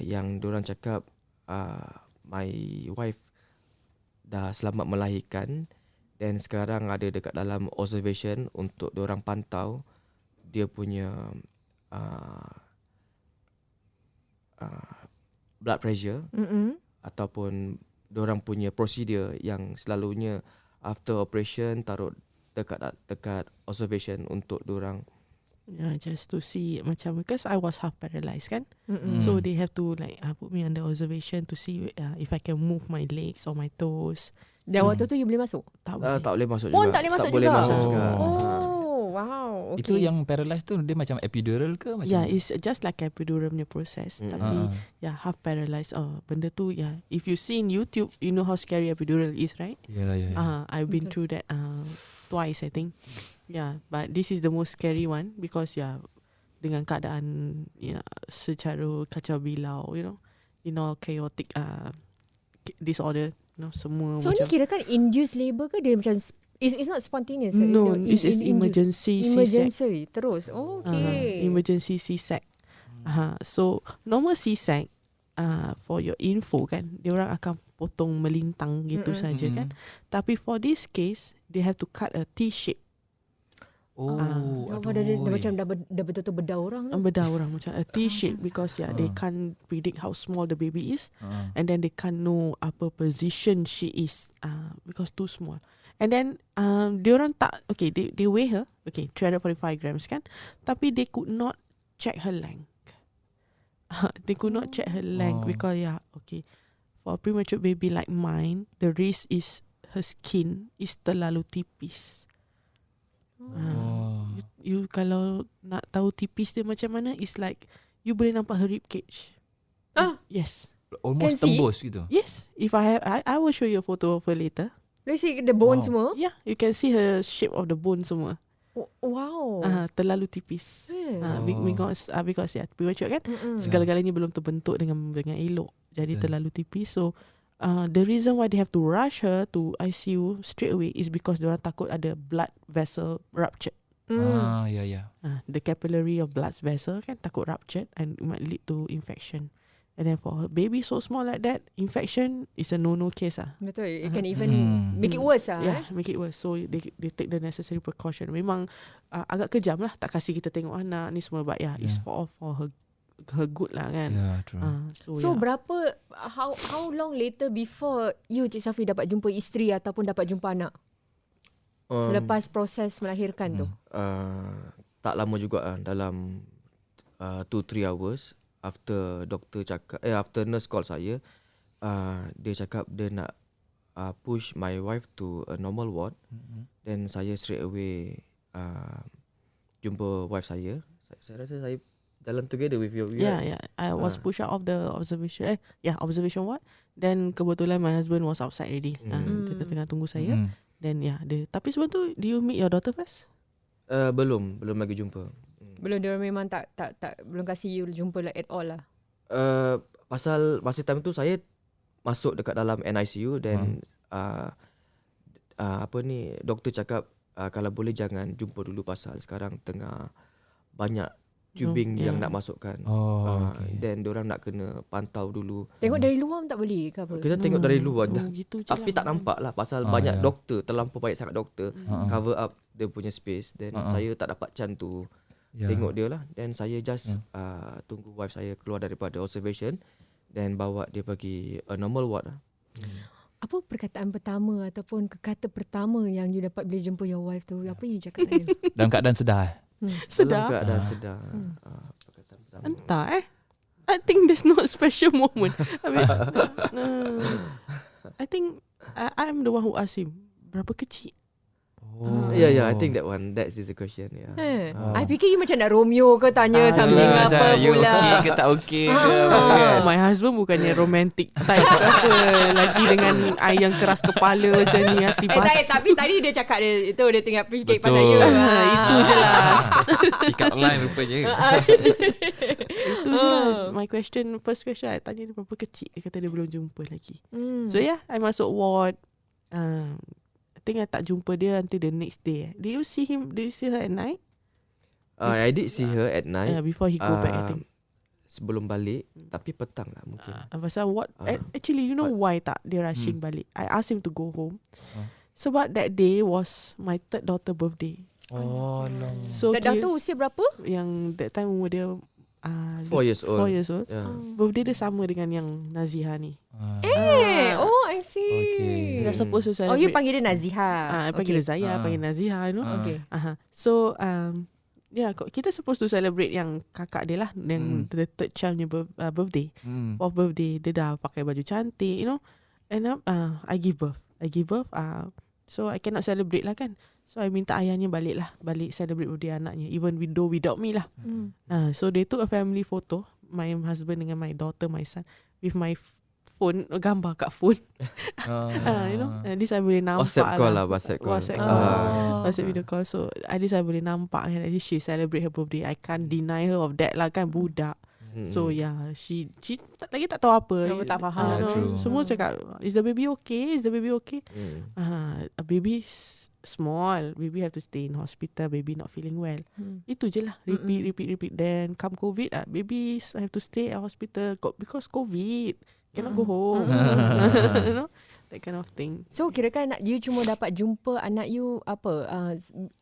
yang diorang cakap my wife dah selamat melahirkan dan sekarang ada dekat dalam observation untuk diorang pantau dia punya blood pressure ataupun diorang punya prosedur yang selalunya after operation taruh dekat observation untuk diorang. Yeah, just to see macam because I was half paralyzed kan. So they have to like put me under observation to see if I can move my legs or my toes. Dan waktu tu you boleh masuk? Tak boleh. Tak boleh masuk Pun juga. tak boleh masuk boleh juga? masuk juga. Oh, wow. Okay. Itu yang paralyzed tu dia macam epidural ke macam? Yeah, it's just like epidural punya process. Tapi half paralyzed. Benda tu if you see in YouTube, you know how scary epidural is, right? Yeah. I've been through that twice, I think. Yeah, but this is the most scary one because dengan keadaan secara kacau bilau, chaotic disorder, semua So macam. ni kira kan induced labour ke dia macam it's not spontaneous? No, this is emergency C-sec. Emergency terus. Okay. Emergency C-sec. So normal C-sec for your info kan, dia orang akan potong melintang gitu saja kan. Tapi for this case, they have to cut a T-shape. Dia macam dah betul-betul bedah orang tu. Bedah orang macam a T-shape because they can't predict how small the baby is, and then they can't know apa position she is because too small. And then diorang tak they weigh her 345 grams kan, tapi they could not check her length. They could not check her length because for a premature baby like mine, the risk is her skin is terlalu tipis. You kalau nak tahu tipis dia macam mana, it's like you boleh nampak her rib cage. Yes. Almost Can see? tembus gitu. Yes. If I will show you a photo of her later. Let's see the bone semua. Yeah, you can see her shape of the bone semua. Wow. Terlalu tipis. Because premature kan, segala-galanya belum terbentuk dengan elok. Jadi terlalu tipis. So the reason why they have to rush her to ICU straight away is because diorang takut ada blood vessel rupture. The capillary of blood vessel kan takut ruptured and it might lead to infection. And then for a baby so small like that, infection is a no-no case. Betul. It can even make it worse. Yeah, make it worse. So they take the necessary precaution. Memang agak kejam lah, tak kasih kita tengok anak ni semua. But it's for her good lah kan. Yeah, true. So berapa how long later before you Cik Safi dapat jumpa isteri ataupun dapat jumpa anak? Selepas proses melahirkan tu. Tak lama juga dalam 2-3 hours after doktor cakap after nurse call saya, dia cakap dia nak push my wife to a normal ward. Then saya straight away jumpa wife saya. Saya rasa saya jalan together with you. Yeah. I was pushed out of the observation. Observation ward. Then kebetulan my husband was outside already. Dia tengah tunggu saya. Then tapi sebelum tu, do you meet your daughter first? Belum lagi jumpa. Belum, dia memang tak belum kasih you jumpa at all lah. Pasal masa time tu saya masuk dekat dalam NICU dan doktor cakap kalau boleh jangan jumpa dulu pasal sekarang tengah banyak tubing yang nak masukkan. Dan diorang nak kena pantau dulu. Tengok dari luar tak boleh ke apa? Kita tengok dari luar gitu je tapi tak nampak lah pasal banyak doktor, terlampau banyak sangat doktor cover up dia punya space. Dan saya tak dapat chance tu tengok dia lah. Dan saya just tunggu wife saya keluar daripada observation dan bawa dia pergi a normal ward lah. Apa perkataan pertama ataupun kata pertama yang you dapat bila jumpa your wife tu? Apa you cakap dengan dia? Dalam keadaan sedar. Sedar? Dalam keadaan sedar. Perkataan pertama. Entah I think there's no special moment. I think I'm the one who asked him, berapa kecil? Yeah, I think that's the question. I fikir you macam nak Romeo ke tanya something apa you pula. okay ke tak okay ke kan? My husband bukannya romantic type apa lagi dengan I yang keras kepala macam ni tapi tadi dia cakap dia tengah fikir Betul. pasal you. Itu je lah. Ikat line rupanya. Itu je lah. My first question I tanya dia berapa kecil. Dia kata dia belum jumpa lagi. So I masuk ward. I think I tak jumpa dia until the next day. Do you see her at night? I did see her at night. Before he go back, I think. Sebelum balik, tapi petang lah mungkin. Pasal actually, you know why tak dia rushing balik? I asked him to go home. Sebab that day was my third daughter birthday. Oh, So Dah tu usia berapa? yang that time umur dia 4 years old. 4 years old. Yeah. Birthday dia sama dengan yang Naziha ni. I see. Okay. They're supposed to celebrate. Oh, you panggil dia Naziha. I panggil dia Zaya, panggil Naziha, you know. Okay. So kita supposed to celebrate yang kakak dia lah, yang the third child punya birthday. Fourth birthday, dia dah pakai baju cantik, you know. And I give birth. So I cannot celebrate lah kan. So I minta ayahnya balik celebrate birthday anaknya, even without me lah. So they took a family photo, my husband dengan my daughter, my son, with my phone, gambar kat phone. You know, at least I boleh nampak WhatsApp call lah. WhatsApp video call. So at least I boleh nampak, at least she celebrate her birthday. I can't deny her of that lah kan, budak. So yeah, she lagi tak tahu apa. Tak faham. True. Semua cakap, is the baby okay? A baby small, baby have to stay in hospital, baby not feeling well. Itu je lah, repeat. Then come COVID, babies have to stay at hospital because COVID, cannot go home. You know, that kind of thing. So kirakan you cuma dapat jumpa anak you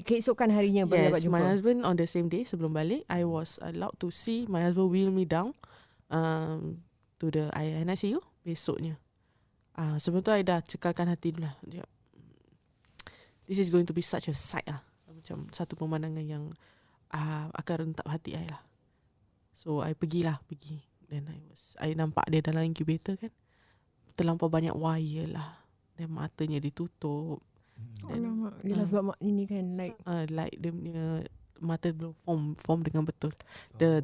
keesokan harinya baru dapat Yes, jumpa. my husband on the same day sebelum balik, I was allowed to see my husband wheel me down to the NICU besoknya. Sebelum tu I dah cekalkan hati dulu lah. This is going to be such a sight lah. Macam satu pemandangan yang akan rentap hati I lah. So I pergi. Then I nampak dia dalam incubator kan. Terlampau banyak wire lah. Dan matanya ditutup. Yelah sebab ini kan like dia punya mata belum form dengan betul. The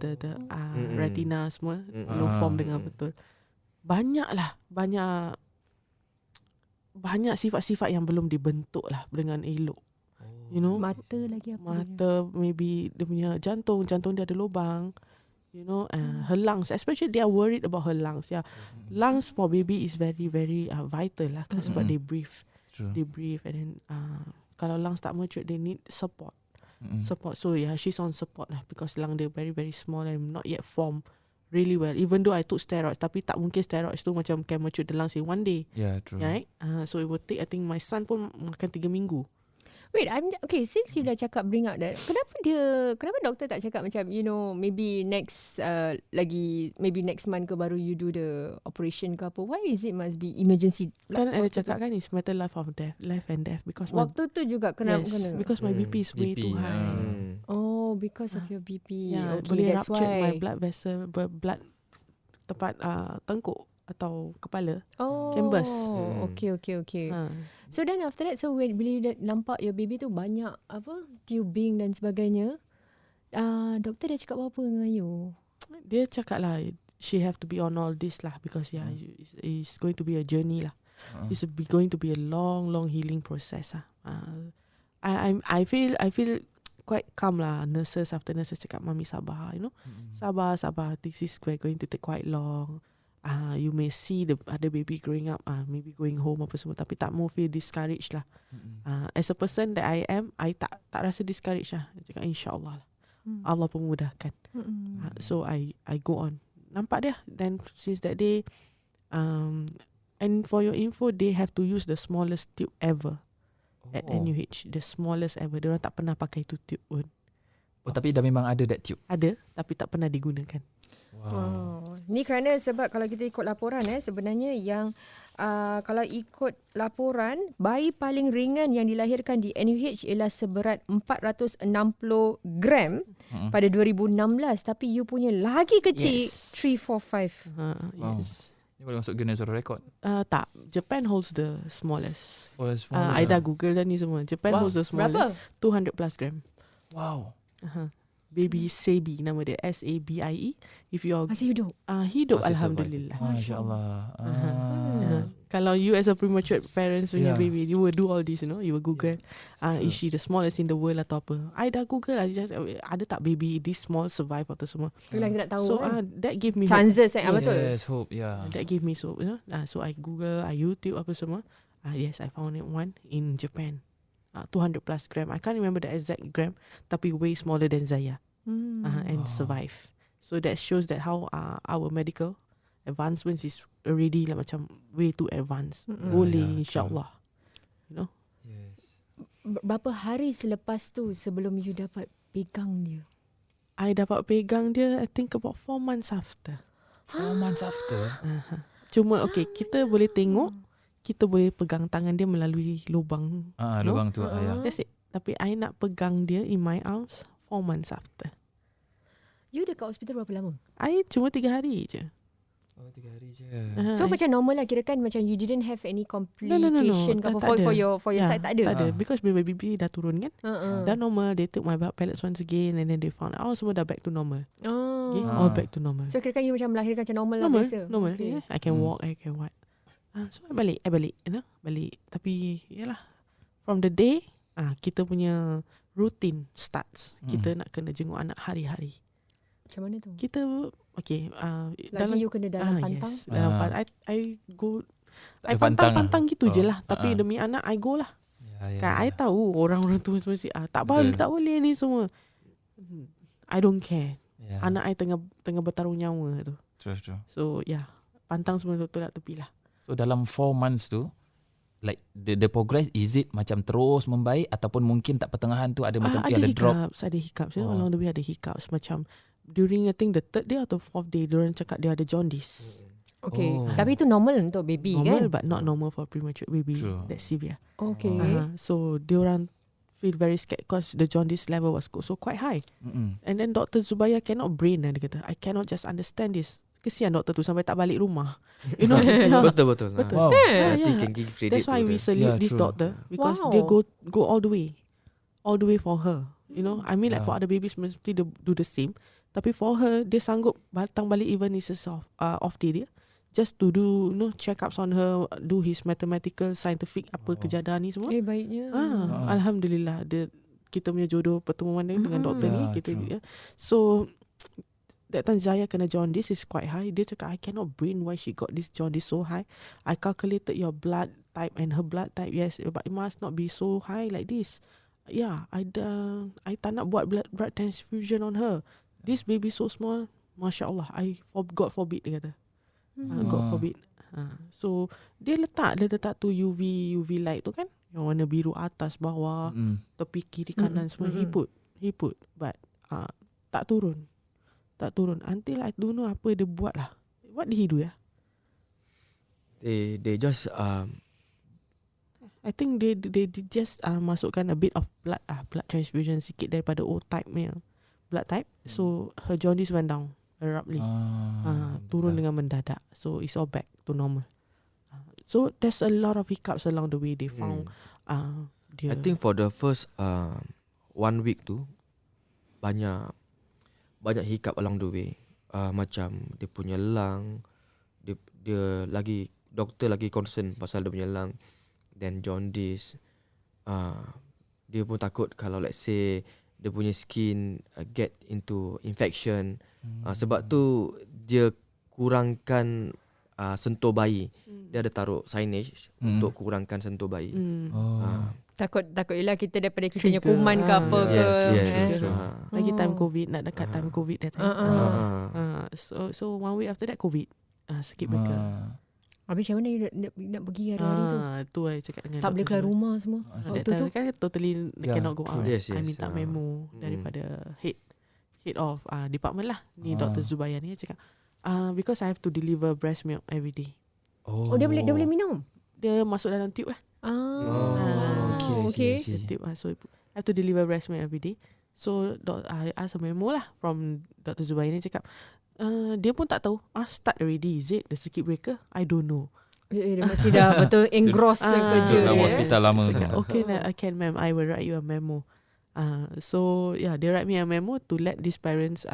retina semua belum form dengan betul. Banyak sifat-sifat yang belum dibentuk lah dengan elok. You know, mata lagi apa? Mata maybe dia punya jantung dia ada lubang. You know, her lungs, especially they are worried about her lungs. Yeah, lungs for baby is very very vital lah kan, sebab they breathe. True. They breathe and then kalau lungs tak mature, they need support. So yeah, she's on support lah because lung dia very very small and not yet formed really well. Even though I took steroids, tapi tak mungkin steroids tu macam can mature the lungs in one day. Yeah, true. Right? So it will take, I think my son pun makan 3 minggu. Wait, okay, since you dah cakap bring out that, kenapa doktor tak cakap macam, you know, maybe next month ke baru you do the operation ke apa? Why is it must be emergency? Kan ada cakap kan it's matter life and death because waktu tu juga kena because my BP is way too high. Oh, because of your BP. Yeah, okay, boleh that's rupture why. my blood vessel, blood tempat tengkuk atau kepala. Canvas. Okay. So then after that, so when bila you nampak your baby tu banyak tubing dan sebagainya, doktor dah cakap apa dengan you? Dia cakap lah she have to be on all this lah because it's going to be a journey lah. It's going to be a long healing process lah. I feel quite calm lah. Nurses cakap, mami sabar, you know. Sabar. This is going to take quite long. You may see the other baby growing up, maybe going home apa semua, tapi tak mau feel discouraged lah. As a person that I am, I tak rasa discouraged lah. Dia cakap insyaAllah lah. Allah pemudahkan. So I go on. Nampak dia. Then since that day, and for your info, they have to use the smallest tube ever at NUH. The smallest ever. Diorang tak pernah pakai tu tube pun. Tapi dah memang ada that tube? Ada, tapi tak pernah digunakan. Wow. Ni kerana sebab kalau kita ikut laporan sebenarnya yang kalau ikut laporan, bayi paling ringan yang dilahirkan di NUH ialah seberat 460 gram pada 2016, tapi you punya lagi kecil, 345. Yes. Ni boleh masuk Guinness World Record? Tak, Japan holds the smallest. Smallest. I dah Google dah ni semua. Japan holds the smallest. Berapa? 200 plus gram. Wow. Baby Sabi, nama dia SABIE. If you are masih hidup? Hidup, masih alhamdulillah. Masya-Allah. Kalau you as a premature parents punya baby, you will do all this, you know. You will Google, is she the smallest in the world atau apa. I dah Google, ada tak baby this small survive atau semua. Lagi nak tahu so that give me chances hope. Betul. Yes, hope, yeah. That give me hope, you know. So I Google, I YouTube apa semua. Yes, I found it one in Japan. 200 plus gram. I can't remember the exact gram, tapi way smaller than Zaya. And survive. So that shows that how our medical advancements is already like macam way too advanced. Boleh insyaAllah. You know? Yes. Berapa hari selepas tu sebelum you dapat pegang dia? I dapat pegang dia I think about 4 months after. 4 months after. Cuma kita boleh tengok, kita boleh pegang tangan dia melalui lubang. Lubang tu. That's it. Tapi I nak pegang dia in my arms 4 months after. You dekat hospital berapa lama? I cuma 3 hari je. 3 hari je. So macam normal lah, kira kan macam you didn't have any complication No. ke apa Tak ada. for your side, tak ada? Tak ada. Because baby dah turun kan. Dah normal. They took my blood pellets once again and then they found semua dah back to normal. Okay? All back to normal. So kira kan you macam melahirkan macam normal lah biasa? Normal. Okay. Yeah. I can walk, I can what. So I balik. You know? Balik. Tapi yalah. From the day, kita punya routine starts. Kita nak kena jenguk anak hari-hari. Macam mana tu? Kita Lagi you kena dalam pantang? Yes. I go I pantang pantang gitu je lah. Tapi Ah. demi anak I go lah. Kan I ya. tahu orang-orang tu semua tak boleh ni semua. I don't care. Yeah. Anak I tengah bertaruh nyawa tu. True. So pantang semua tu tolak tepi lah. So dalam 4 months tu, like the progress, is it macam terus membaik ataupun mungkin tak pertengahan tu ada macam ada drop? Ada hiccups. You know, along the way ada hiccups. Macam during I think the 3rd day atau 4th day, diorang cakap dia ada jaundice. Okay. Tapi itu normal untuk baby Normal kan? but not normal for premature baby. True. That's severe. Okay. So diorang feel very scared because the jaundice level was so quite high. And then Dr. Zubaya cannot brain dia kata, I cannot just understand this. Kesian doktor tu sampai tak balik rumah. You know? Betul. Wow. I think can give credit That's why to we the- salute Yeah, this true. doctor because Wow. they go all the way for her. You know, I mean like for other babies mesti they do the same. Tapi for her, dia sanggup datang balik even it's a off day dia, just to do check-ups on her, do his mathematical, scientific kejadian ni semua. Baiknya. Alhamdulillah, kita punya jodoh pertemuan dia dengan doktor ni. Yeah, Kita true. so that time Zaya kena jaundice is quite high. Dia cakap I cannot brain why she got this jaundice so high. I calculated your blood type and her blood type, yes, but it must not be so high like this. Yeah, I tak nak buat blood transfusion on her. This baby so small, Masya Allah, God forbid dia kata. God forbid. So dia letak tu UV light tu kan, yang warna biru atas bawah, tepi kiri kanan semua. He put but tak turun until I don't know apa dia buat lah. What did he do ya? They just I think they just masukkan a bit of blood transfusion sikit daripada O type punya blood type. So her jaundice went down abruptly. Turun dengan mendadak. So it's all back to normal. So there's a lot of hiccups along the way. They found I think for the first 1 week tu banyak hiccup along the way. Macam dia punya lung, dia lagi doktor lagi concern pasal dia punya lung, then jaundice. Dia pun takut kalau let's say dia punya skin get into infection. Sebab tu dia kurangkan sentuh bayi. Dia ada taruh signage untuk kurangkan sentuh bayi. Takut ialah kita daripada kita punya kuman ke apa ke. Yes. lagi time COVID, nak dekat time COVID that time. So 1 week after that COVID. Skip breaker. Habis macam mana you nak pergi hari-hari tu? Tu I cakap dengan Tak boleh doktor keluar semua. rumah semua. That Waktu tu. time kan totally cannot go out. Yes, I yes. minta memo daripada head of department lah. Ni Dr. Zubaya ni, dia cakap because I have to deliver breast milk every day. Oh, dia boleh minum? Dia masuk dalam tube lah. Okay. The tube so I have to deliver breast milk every day. So I ask a memo lah from Dr. Zubaya ni, cakap dia pun tak tahu start already, is it the circuit breaker? I don't know. Dia masih dah betul engross kerja dalam dia. hospital lama tu. Cakap, okay, I can ma'am, I will write you a memo. So yeah, they write me a memo to let these parents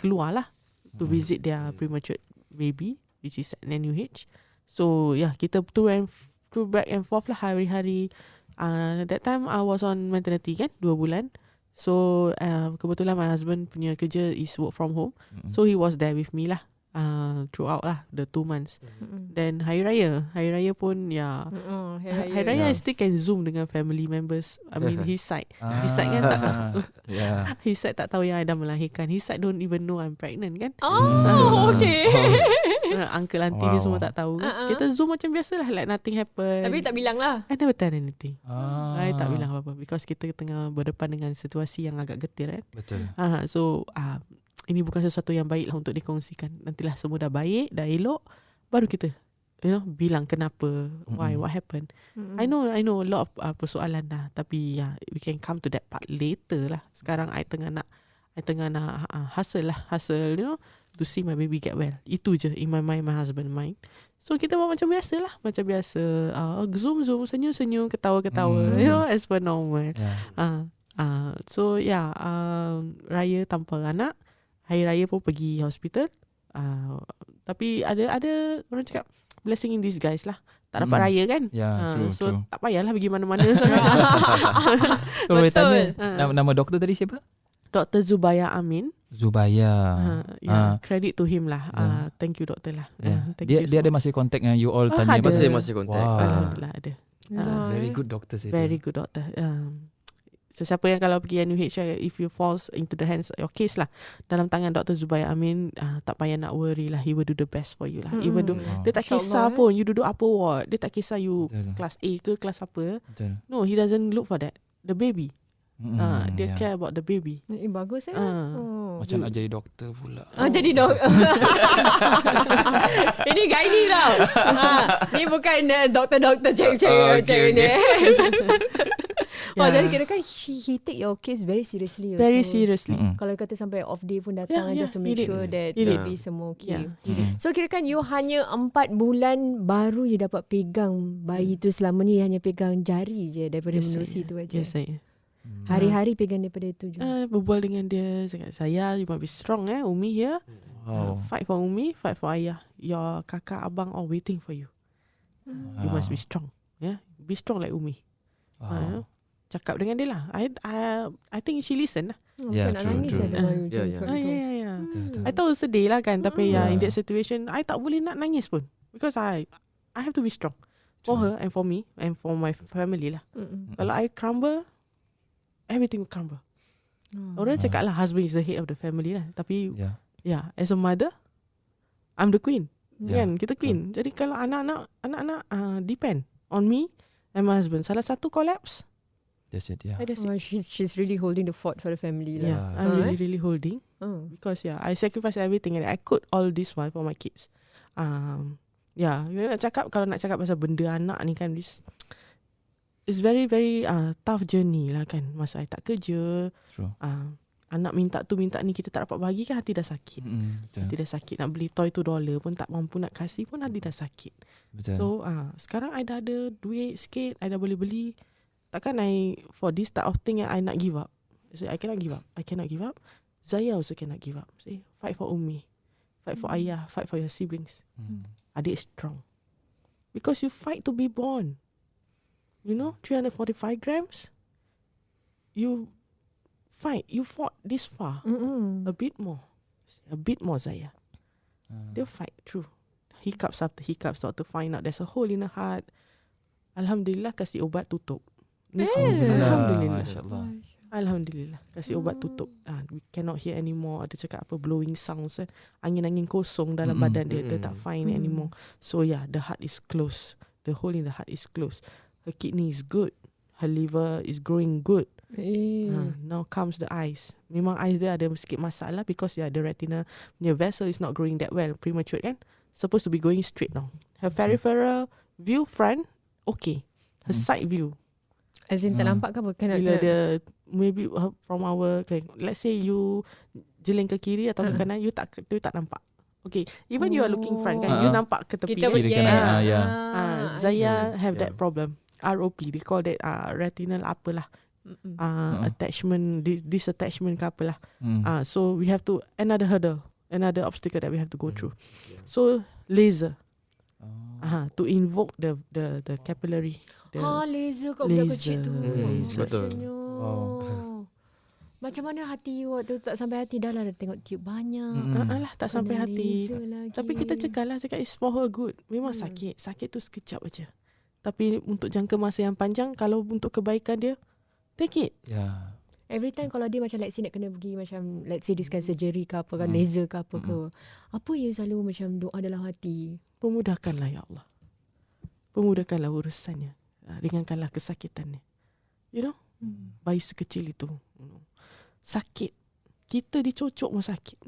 keluar lah to visit their premature baby, which is at NUH. So yeah, kita through back and forth lah hari-hari. That time I was on maternity kan, 2 bulan. So kebetulan my husband punya kerja is work from home. So he was there with me lah. throughout lah the 2 months. Mm-mm. Then Hari Raya pun Hari Raya I still can Zoom dengan family members. I mean his side. His side kan tak tahu. Yeah. His side tak tahu yang I dah melahirkan. His side don't even know I'm pregnant kan. Oh, okay. Uncle auntie dia semua tak tahu. Kita Zoom macam biasa lah, like nothing happen. Tapi tak bilang lah. I never tell anything. I tak bilang apa-apa because kita tengah berdepan dengan situasi yang agak getir kan. Betul. So ini bukan sesuatu yang baik lah untuk dikongsikan. Nantilah semua dah baik, dah elok, baru kita bilang kenapa, why, what happened. I know a lot of persoalan dah, tapi we can come to that part later lah. Sekarang I tengah nak hustle, to see my baby get well. Itu je in my mind, my husband mind. So kita buat macam biasa lah, Zoom, senyum-senyum, ketawa-ketawa, as per normal. So Raya tanpa anak, Hari Raya pun pergi hospital. Tapi ada orang cakap blessing in disguise lah. Tak dapat raya kan? So tak payahlah pergi mana-mana sangat. Kalau boleh tanya, nama doktor tadi siapa? Dr. Zubaya Amin. Zubaya. Credit to him lah. Thank you doktor lah. Dia ada masih contact dengan you all tanya masih contact. Alhamdulillah ada. Very good doctor sih. Very good doctor. So siapa yang kalau pergi NUH, if you falls into the hands your case lah, dalam tangan Dr. Zubaya Amin, tak payah nak worry lah. He will do the best for you lah. Even though dia tak kisah pun you duduk apa ward, dia tak kisah you kelas A ke kelas apa. No, he doesn't look for that. The baby. Dia care about the baby. Bagus Macam nak jadi doktor pula. Jadi doktor. Ini gynae tau. Ni bukan doktor-doktor cek ni. Jadi kira kan he take your case very seriously. Very seriously. Kalau kata sampai off day pun datang just to make sure that baby semua okay. So kira kan you hanya 4 bulan baru you dapat pegang bayi tu. Selama ni hanya pegang jari je daripada menerusi tu aja. Yes, saya. Hari-hari pegang daripada itu je. Berbual dengan dia, cakap saya you must be strong Umi here. Fight for Umi, fight for ayah. Your kakak abang all waiting for you. You must be strong. Be strong like Umi. Cakap dengan dia lah. I think she listen lah. Nak nangis lah. I tahu sedih lah kan. Tapi in that situation I tak boleh nak nangis pun. Because I have to be strong. For her and for me and for my family lah. Kalau I crumble, everything will crumble. Orang cakap lah husband is the head of the family lah. Tapi as a mother, I'm the queen. Kan? Kita queen. Jadi kalau anak-anak depend on me and my husband. Salah satu collapse, that's it. She's really holding the fort for the family lah. I'm really holding. Because I sacrifice everything and I could all this while for my kids. Kalau nak cakap pasal benda anak ni kan, it's very very tough journey lah kan. Masa I tak kerja, anak minta tu minta ni, kita tak dapat bagi kan, hati dah sakit. Hati dah sakit. Nak beli toy $2 pun tak mampu nak kasih pun hati dah sakit. So sekarang I dah ada duit sikit, I dah boleh beli. Takkan for this type of thing I nak give up. So I cannot give up. Zaya also cannot give up. Say, fight for Umi, fight for ayah, fight for your siblings. Adik strong. Because you fight to be born. 345 grams. You fought this far. A bit more Zaya. They'll fight through. Hiccups after hiccups. Doctor find out there's a hole in the heart. Alhamdulillah kasih ubat tutup. Alhamdulillah. Alhamdulillah kasih ubat tutup. We cannot hear anymore. Ada cakap apa blowing sounds. Angin-angin kosong dalam badan dia. Dia tak fine anymore. So the heart is closed. The hole in the heart is closed. Her kidney is good. Her liver is growing good. Now comes the eyes. Memang eyes dia ada sikit masalah because the retina punya vessel is not growing that well. Premature kan. Supposed to be going straight now. Her peripheral view front okay. Her side view. As in tak nampak ke apa? Bila dia maybe from our let's say you jeling ke kiri atau ke kanan, you tak nampak. Okay, even you are looking front kan, you nampak ke tepi. Zaya have that problem. ROP, they call that retinal apalah. Attachment, disattachment ke apalah. So we have to another hurdle, another obstacle that we have to go through. So laser. To invoke the capillary. Laser kat budak kecil tu. Laser. Betul. Macam mana hati you waktu tak sampai hati? Dah lah dah tengok tube banyak. Alah, tak sampai Kena hati. laser lagi. Tapi kita cakap it's for her good. Memang sakit. Sakit tu sekejap aja. Tapi untuk jangka masa yang panjang, kalau untuk kebaikan dia, take it. Ya. Every time kalau dia macam let's say nak kena pergi macam let's say diskan surgery ke apa kan, laser ke apa ke. Apa you selalu macam doa dalam hati? Pemudahkanlah ya Allah. Pemudahkanlah urusannya. Ringankanlah kesakitannya. You know? Bayi sekecil itu. Sakit. Kita dicocok pun sakit.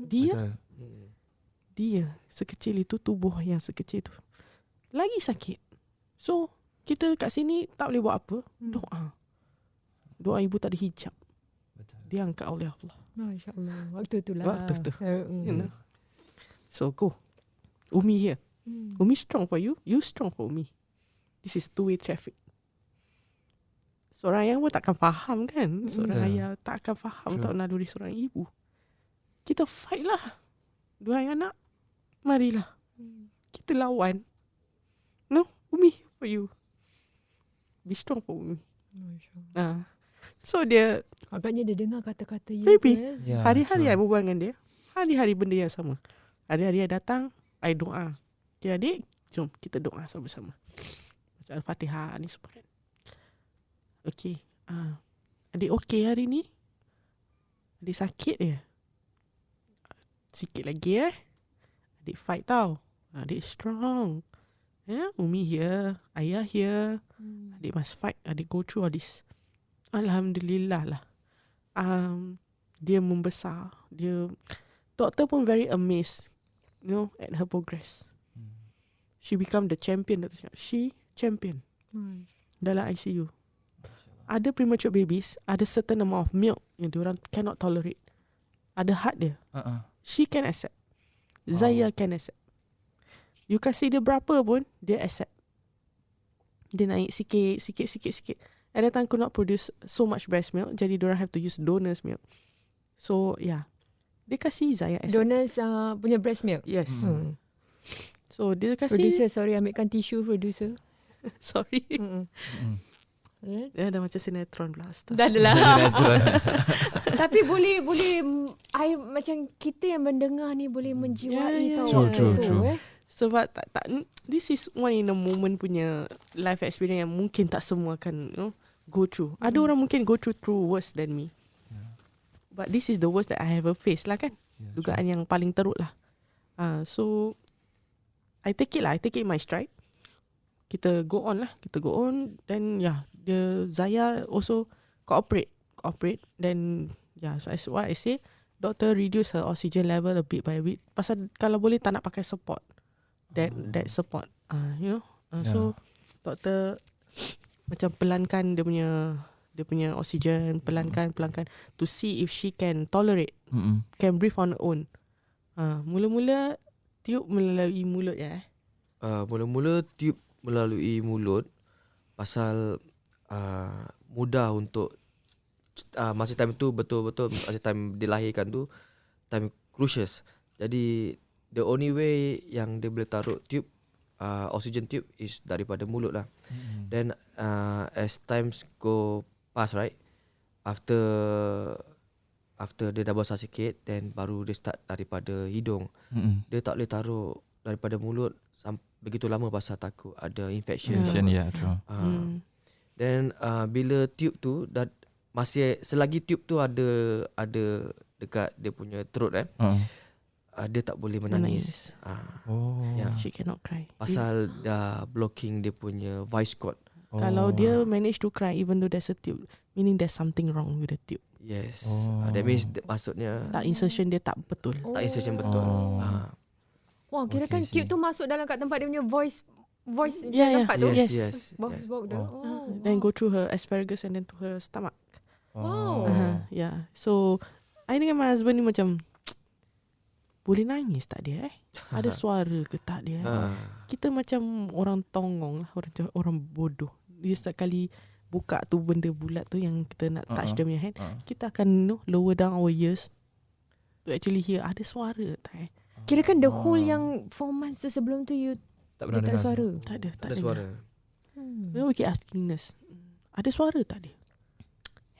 Dia sekecil itu, tubuh yang sekecil itu lagi sakit. So kita kat sini tak boleh buat apa. Doa ibu tak ada hijab. Dia angkat oleh Allah. Masya Allah. Waktu tu lah. Waktu tu. You know? So go. Umi here. Umi strong for you. You strong for Umi. This is two-way traffic. Seorang ayah pun takkan faham kan. Seorang ayah tak akan faham tak naluri seorang ibu. Kita fight lah. Dua anak, marilah. Kita lawan. No, Umi for you. Be strong for Umi. So dia agaknya dia dengar kata-kata you maybe tu, hari-hari I berbual dengan dia. Hari-hari benda yang sama. Hari-hari I datang, I doa. Okay adik, jom kita doa sama-sama. Baca Al-Fatihah ni semua kan. Okay. Adik okay hari ni? Adik sakit je? Sikit lagi Adik fight tau. Adik strong. Umi here. Ayah here. Adik must fight. Adik go through all this. Alhamdulillah lah. Dia membesar. Doktor pun very amazed, you know, at her progress. She become the champion. She champion. Dalam ICU. Ada premature babies, ada certain amount of milk yang diorang cannot tolerate. Ada had dia. She can accept. Zaya can accept. You kasih dia berapa pun, dia accept. Dia naik sikit. At that time could not produce so much breast milk, jadi diorang have to use donor's milk. So yeah, dia kasih Zaya accept. Donors punya breast milk. Yes. So dia kasih. Producer, sorry, ambilkan tisu producer. Sorry. Dia dah macam sinetron pula. Dah lah. Tapi boleh I macam kita yang mendengar ni boleh menjiwai tau. True. Sebab tak this is one in a moment punya life experience yang mungkin tak semua akan go through. Ada orang mungkin go through worse than me. But this is the worst that I ever faced lah kan. Dugaan yang paling teruk lah. So I take it in my stride. Kita go on. Then the Zaya also cooperate. Then so as what I say, doctor reduce her oxygen level a bit by a bit. Pasal kalau boleh tak nak pakai support. That support. So doktor macam pelankan dia punya oxygen, pelankan to see if she can tolerate, can breathe on her own. Mula-mula tube melalui mulut Mula-mula tube melalui mulut pasal mudah untuk masa time tu betul-betul masa time dilahirkan tu time crucial. Jadi the only way yang dia boleh taruh tube oxygen tube is daripada mulut lah. Then as times go past, right, after dia dah besar sikit, then baru dia start daripada hidung. Dia tak boleh taruh daripada mulut begitu lama pasal takut ada infection. True. Then bila tube tu masih selagi tube tu ada dekat dia punya throat dia tak boleh menangis. She cannot cry. Pasal dah blocking dia punya voice cord. Kalau dia manage to cry even though there's a tube, meaning there's something wrong with the tube. Yes. That means maksudnya tak insertion dia tak betul. Tak insertion betul. Wah, kira kan tube tu masuk dalam kat tempat dia punya voice tempat tu. Yes. Voice box dah. Then go through her asparagus and then to her stomach. Wow. So I dengan my husband ni macam boleh nangis tak dia Ada suara ke tak dia Kita macam orang tongong lah, orang bodoh. Dia setiap kali buka tu benda bulat tu yang kita nak touch dia punya hand, kita akan lower down our ears to actually hear ada suara tak Kira kan the whole yang 4 months tu sebelum tu you tak ada suara. Tak ada suara. We keep asking nurse, ada suara tak dia?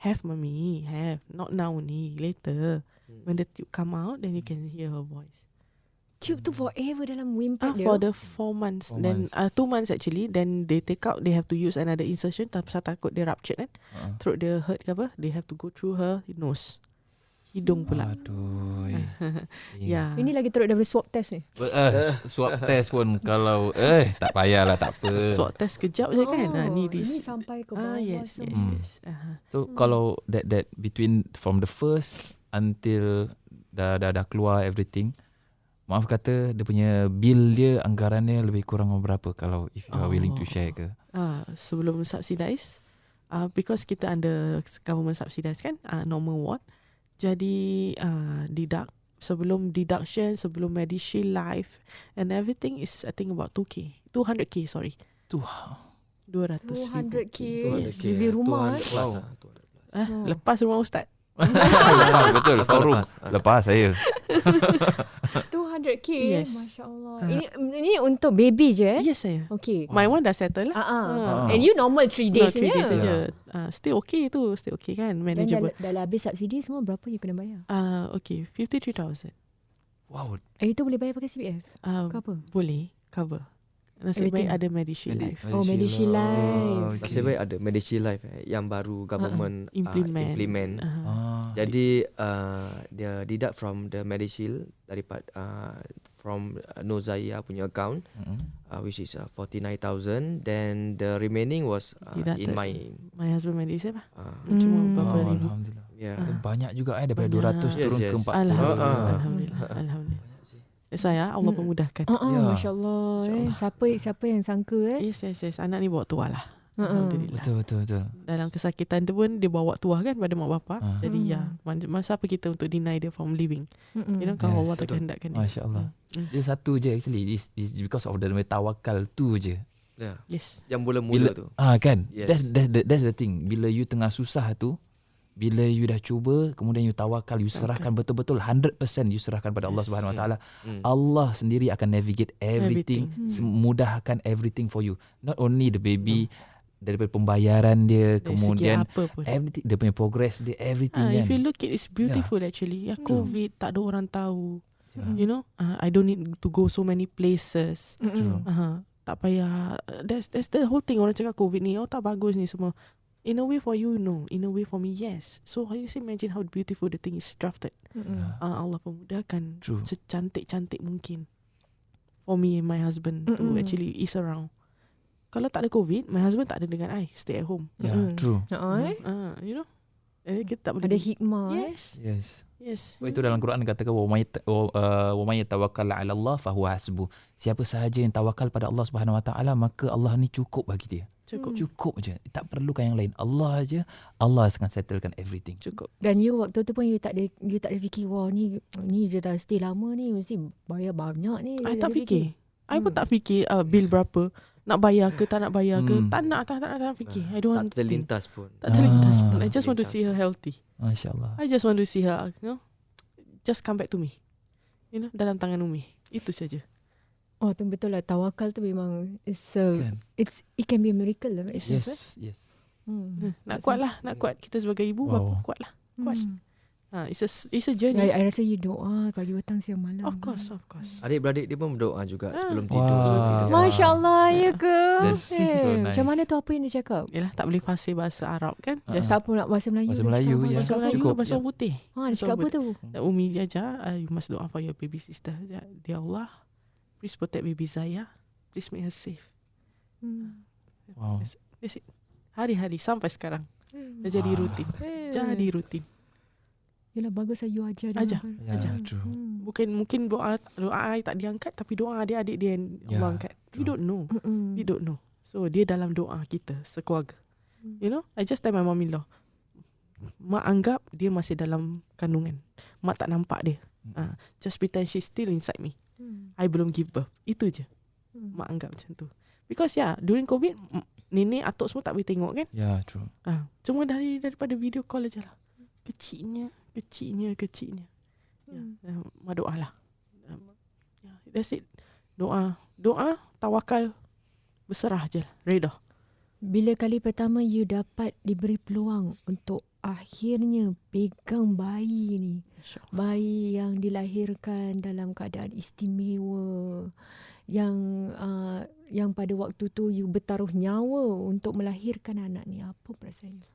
Have, mommy, have. Not now ni, later. When the tube come out, then you can hear her voice. Tube tu forever dalam wimpak dia. For the 4 months. 4 Then months. 2 months actually. Then they take out, they have to use another insertion. Pasal takut dia rupture kan. Throat dia hurt ke apa. They have to go through her nose. Hidung pula. Aduh. Yeah. Ini lagi teruk daripada swab test ni. Swab test pun kalau tak payahlah, tak apa. Swab test kejap je kan. Ni Ini this. sampai ke bawah. Yes. So kalau that between from the first until dah keluar everything, maaf kata dia punya bill dia, anggarannya lebih kurang berapa kalau if you are willing to share ke? Sebelum subsidize, because kita under government subsidize kan, normal ward. Jadi deduct, sebelum deduction, sebelum Medishield Life and everything is I think about 200k sorry. 200,000. 200k. Yes. Beli rumah. 200 plus lah, 200 plus. Lepas rumah ustaz. Betul. Lepas saya. 200k. Yes. Masya Allah. Ini untuk baby je Yes saya. Okay. My one dah settle lah. And you normal 3 days 3 days je. saja. Still okay tu, still okay kan, Dan manageable. dah habis subsidi semua, berapa you kena bayar? Okay, 53,000. Wow. Itu boleh bayar pakai CPF? Ke apa? Boleh cover. Nasib baik ada Medishield Life. Oh, Medishield Life. Nasib baik ada Medishield Life yang baru government implement. Jadi dia deduct from the Medishield daripada from Nozaya punya account, which is 49,000. Then the remaining was in my husband Medishield lah. Hmm. Cuma berapa ribu. Alhamdulillah. Yeah. Banyak juga daripada Banyak. 200 turun Yes, ke yes. 40. Alhamdulillah. That's why Allah pemudahkan. Ya. Masya Allah. Siapa yang sangka Yes. Anak ni bawa tuah lah. Alhamdulillah. Betul. Dalam kesakitan tu pun dia bawa tuah kan pada mak bapak. Jadi masa apa kita untuk deny dia from living. You know, kalau Allah tak kehendakkan dia. Masya Allah. Dia satu je actually. This because of the tawakal tu je. Yeah. Yes. Yang mula-mula tu. Kan. Yes. That's the thing. Bila you tengah susah tu, bila you dah cuba, kemudian you tawakal, you serahkan betul-betul 100% you serahkan pada Allah Subhanahu Wa Taala. Allah sendiri akan navigate everything, mudahkan everything for you. Not only the baby, daripada pembayaran dia, kemudian apa pun. everything, dia punya progress dia, everything kan. If you look it's beautiful actually. COVID tak ada orang tahu. You know, I don't need to go so many places. Tak payah. That's the whole thing. Orang cakap COVID ni, tak bagus ni semua. In a way for you, no. In a way for me, yes. So you imagine how beautiful the thing is drafted. Allah pemudahkan secantik-cantik mungkin for me and my husband to actually ease around. Kalau tak ada COVID, my husband tak ada dengan I. Stay at home. True. You know, kita tak boleh. Ada hikmah. Yes. Itu dalam Quran dikatakan wa may tawakkal 'ala Allah fa huwa hasbuh. Siapa sahaja yang tawakal pada Allah Subhanahu Wa Taala, maka Allah ni cukup bagi dia. Cukup je. Tak perlukan yang lain. Allah aja, Allah akan settlekan everything. Cukup. Dan you waktu tu pun you tak ada fikir, wah ni dia dah stay lama ni, mesti bayar banyak ni. I tak fikir. I pun tak fikir bill berapa, nak bayar ke tak nak bayar ke. Tak nak fikir. I don't want Tak terlintas pun. Tak terlintas pun. I just want to see her healthy. Masya Allah. I just want to see her, you know, just come back to me. You know, dalam tangan Umi. Itu saja. Oh, tu betul lah. Tawakal tu memang it can be a miracle lah. Yes. Nak kuat lah. Nak kuat. Kita sebagai ibu, bapa kuat lah. Kuat. It's a journey. I rasa you doa pagi petang siang malam. Of course. Adik-beradik dia pun berdoa juga sebelum tidur. Wow. Masya Allah, ya ke? That's so nice. Macam mana tu, apa yang dia cakap? Yelah, tak boleh fasih bahasa Arab kan. Tak apa nak bahasa Melayu. Bahasa Melayu, ya. Bahasa Melayu, Cukup. bahasa orang putih. Dia cakap apa tu? Umi dia ajar, you must doa for your baby sister. Ya Allah, please protect baby Zaya. Please make her safe. Wow. That's it. Hari-hari sampai sekarang. Dah jadi rutin. Jadi rutin. Yelah, bagus lah you ajar. Ajar. True. Mungkin doa I tak diangkat, tapi doa adik-adik dia yang Allah angkat. We don't know. We don't know. So dia dalam doa kita sekeluarga. You know, I just tell my mom-in-law, mak anggap dia masih dalam kandungan. Mak tak nampak dia. Just pretend she's still inside me. I belum give birth. Itu je. Mak anggap macam tu. Because during COVID, nenek atuk semua tak boleh tengok kan. True. Cuma daripada video call aja lah. Kecilnya. Mak doa lah. That's it. Doa, tawakal, berserah je lah. Reda. Bila kali pertama you dapat diberi peluang untuk akhirnya pegang bayi ni, bayi yang dilahirkan dalam keadaan istimewa, yang pada waktu tu you bertaruh nyawa untuk melahirkan anak ni, apa perasaan you?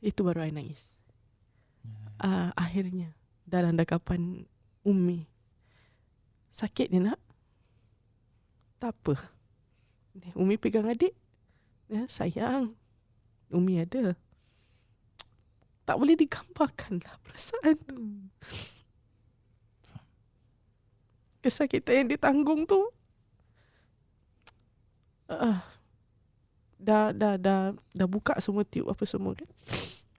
Itu baru I nangis. Akhirnya dalam dekapan Umi. Sakit dia nak? Tak apa. Umi pegang adik. Sayang. Umi ada. Tak boleh digambarkan lah perasaan tu. Kesakitan yang ditanggung tu. Dah buka semua tube apa semua kan.